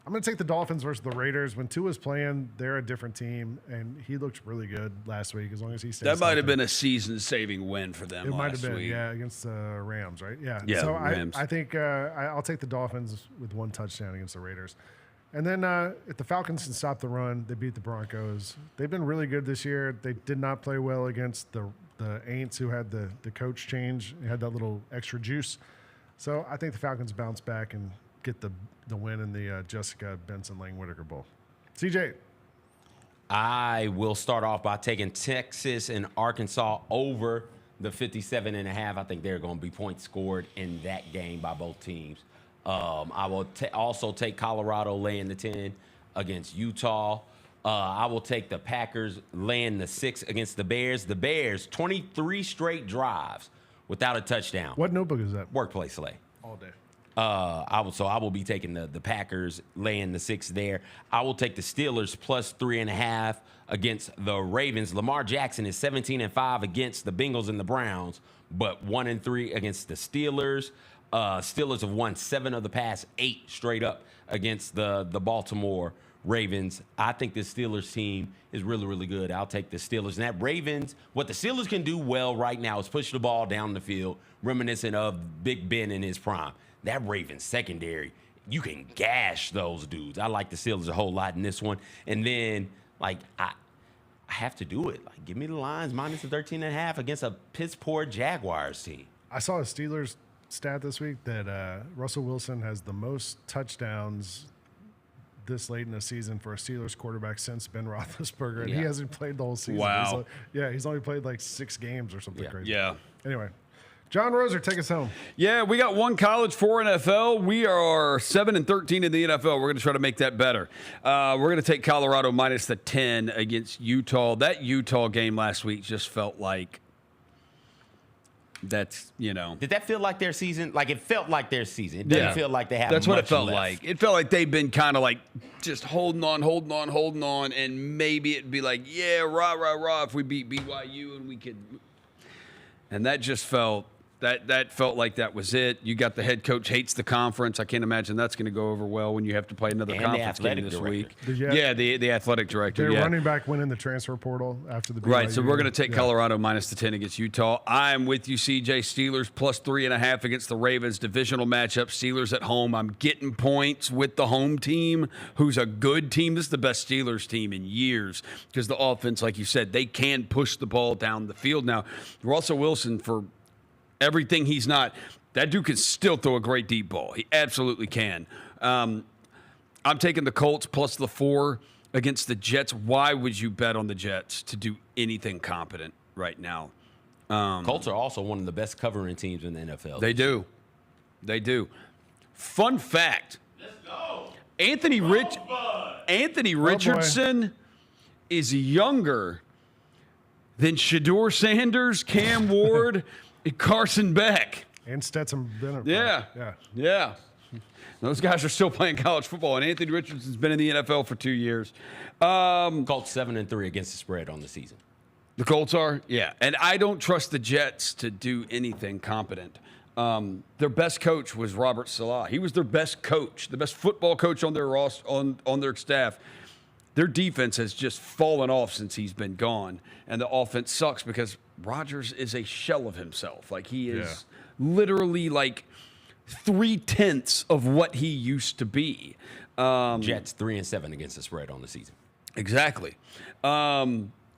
Speaker 2: I'm going to take the Dolphins versus the Raiders. When Tua's playing, they're a different team, and he looked really good last week as long as he stays
Speaker 3: That might have
Speaker 2: healthy.
Speaker 3: been a season-saving win for them
Speaker 2: It might
Speaker 3: last
Speaker 2: have been,
Speaker 3: week.
Speaker 2: yeah, against the Rams, right? Yeah.
Speaker 3: Yeah,
Speaker 2: So
Speaker 3: Rams.
Speaker 2: I think I'll take the Dolphins with 1 touchdown against the Raiders. And then if the Falcons can stop the run, they beat the Broncos. They've been really good this year. They did not play well against the Aints, who had the coach change. They had that little extra juice. So I think the Falcons bounce back and get the win in the Jessica Benson Lang Whitaker Bowl. CJ.
Speaker 4: I will start off by taking Texas and Arkansas over the 57.5. I think there are going to be points scored in that game by both teams. I will also take Colorado laying the 10 against Utah. I will take the Packers laying the 6 against the Bears. The Bears, 23 straight drives without a touchdown.
Speaker 2: What notebook is that?
Speaker 4: Workplace lay.
Speaker 2: All day.
Speaker 4: I will be taking the Packers laying the 6 there. I will take the Steelers plus 3.5 against the Ravens. Lamar Jackson is 17-5 against the Bengals and the Browns, but 1-3 against the Steelers. Steelers have won 7 of the past 8 straight up against the Baltimore Ravens. I think the Steelers team is really, really good. I'll take the Steelers. And that Ravens, what the Steelers can do well right now is push the ball down the field, reminiscent of Big Ben in his prime. That Ravens secondary, you can gash those dudes. I like the Steelers a whole lot in this one. And then, I have to do it. Give me the Lions minus the 13.5 against a piss poor Jaguars team.
Speaker 2: I saw a Steelers stat this week that Russell Wilson has the most touchdowns this late in the season for a Steelers quarterback since Ben Roethlisberger, and he hasn't played the whole season.
Speaker 3: Wow.
Speaker 2: He's only played 6 games or something crazy.
Speaker 3: Yeah.
Speaker 2: Anyway, John Roser, take us home.
Speaker 3: Yeah, we got 1 college, 4 NFL. We are 7-13 in the NFL. We're going to try to make that better. We're going to take Colorado minus the 10 against Utah. That Utah game last week just felt like that's,
Speaker 4: Did that feel like their season? It felt like their season. It didn't feel like they had
Speaker 3: That's
Speaker 4: much
Speaker 3: what it felt
Speaker 4: left.
Speaker 3: like. It felt like they've been kind of just holding on, and maybe it'd be rah, if we beat BYU and we could. And that just felt. That felt like that was it. You got the head coach hates the conference. I can't imagine that's going to go over well when you have to play another conference game this week. The athletic director.
Speaker 2: Their running back went in the transfer portal after the BYU.
Speaker 3: Right, so we're going to take Colorado minus the 10 against Utah. I'm with you, CJ. Steelers plus 3.5 against the Ravens. Divisional matchup. Steelers at home. I'm getting points with the home team, who's a good team. This is the best Steelers team in years because the offense, like you said, they can push the ball down the field. Now, Russell Wilson, for everything he's not, that dude can still throw a great deep ball. He absolutely can. I'm taking the Colts plus the 4 against the Jets. Why would you bet on the Jets to do anything competent right now?
Speaker 4: Colts are also one of the best covering teams in the NFL.
Speaker 3: They do. They do. Fun fact.
Speaker 13: Let's go.
Speaker 3: Anthony Richardson is younger than Shedeur Sanders, Cam Ward, and Carson Beck.
Speaker 2: And Stetson Bennett.
Speaker 3: Yeah. Those guys are still playing college football, and Anthony Richardson's been in the NFL for 2 years.
Speaker 4: Colts 7-3 against the spread on the season.
Speaker 3: The Colts are? Yeah. And I don't trust the Jets to do anything competent. Their best coach was Robert Saleh. He was their best coach, the best football coach on their on their staff. Their defense has just fallen off since he's been gone, and the offense sucks because Rodgers is a shell of himself. Like, he is literally like 3/10 of what he used to be.
Speaker 4: Jets 3-7 against the spread on the season.
Speaker 3: Exactly.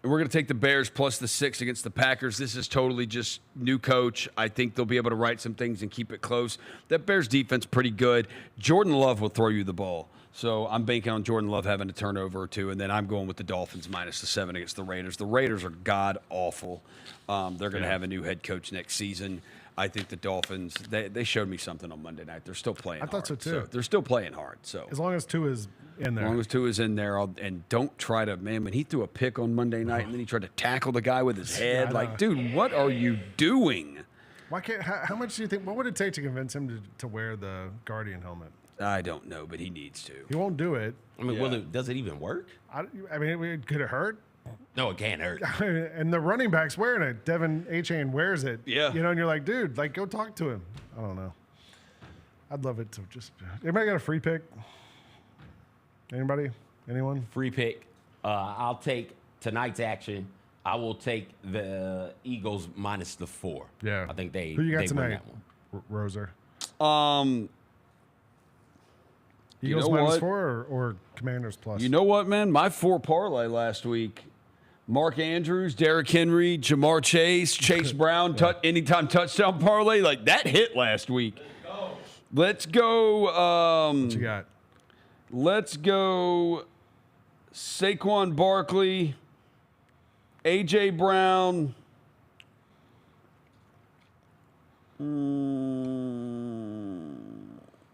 Speaker 3: We're going to take the Bears plus the 6 against the Packers. This is totally just new coach. I think they'll be able to right some things and keep it close. That Bears defense pretty good. Jordan Love will throw you the ball. So I'm banking on Jordan Love having a turnover or two, and then I'm going with the Dolphins minus the 7 against the Raiders. The Raiders are god-awful. They're going to have a new head coach next season. I think the Dolphins, they showed me something on Monday night. They're still playing hard.
Speaker 2: I thought so, too.
Speaker 3: They're still playing hard. So
Speaker 2: as long as Tua is in there.
Speaker 3: As long as Tua is in there. And don't try to, man, when he threw a pick on Monday night and then he tried to tackle the guy with his head, like, dude, what are you doing?
Speaker 2: Why can't? How much do you think? What would it take to convince him to wear the Guardian helmet?
Speaker 3: I don't know, but he needs to.
Speaker 2: He won't do it.
Speaker 4: I mean, does it even work?
Speaker 2: I mean, could it hurt?
Speaker 4: No, it can't hurt.
Speaker 2: And the running back's wearing it. Devin A-Chain wears it.
Speaker 3: Yeah.
Speaker 2: You know, and you're like, dude, like, go talk to him. I don't know. I'd love it to just. Anybody got a free pick? Anybody? Anyone?
Speaker 4: Free pick. I'll take tonight's action. I will take the Eagles minus the 4.
Speaker 2: Yeah.
Speaker 4: I think they.
Speaker 2: Who you got
Speaker 4: they
Speaker 2: tonight?
Speaker 4: Win that
Speaker 2: Roser. Eagles
Speaker 3: you know
Speaker 2: minus
Speaker 3: what?
Speaker 2: 4 or Commanders plus?
Speaker 3: You know what, man? My 4 parlay last week. Mark Andrews, Derrick Henry, Jamar Chase, Chase Brown, anytime touchdown parlay. Like, that hit last week. Let's go.
Speaker 2: What you got?
Speaker 3: Let's go Saquon Barkley, A.J. Brown.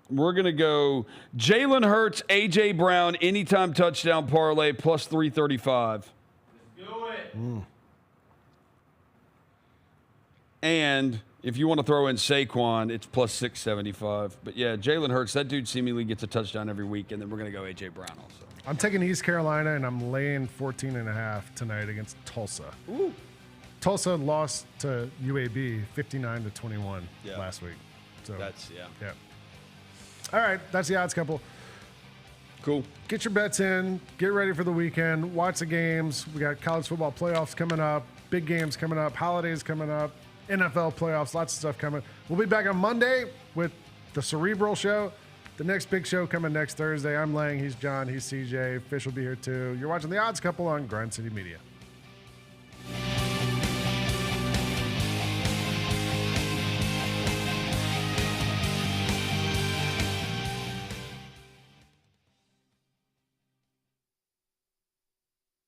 Speaker 3: We're going to go Jalen Hurts, A.J. Brown, anytime touchdown parlay, plus 335.
Speaker 13: Let's do it.
Speaker 3: And if you want to throw in Saquon, it's plus 675. But yeah, Jalen Hurts, that dude seemingly gets a touchdown every week, and then we're going to go A.J. Brown also.
Speaker 2: I'm taking East Carolina, and I'm laying 14.5 tonight against Tulsa.
Speaker 3: Ooh.
Speaker 2: Tulsa lost to UAB 59-21 last week. So
Speaker 3: that's
Speaker 2: yeah. All right, that's the odds couple.
Speaker 3: Cool.
Speaker 2: Get your bets in. Get ready for the weekend. Watch the games. We got college football playoffs coming up, big games coming up, holidays coming up, NFL playoffs, lots of stuff coming. We'll be back on Monday with the Cerebral Show. The next big show coming next Thursday. I'm Lang. He's John. He's CJ. Fish will be here too. You're watching The Odds Couple on Grind City Media.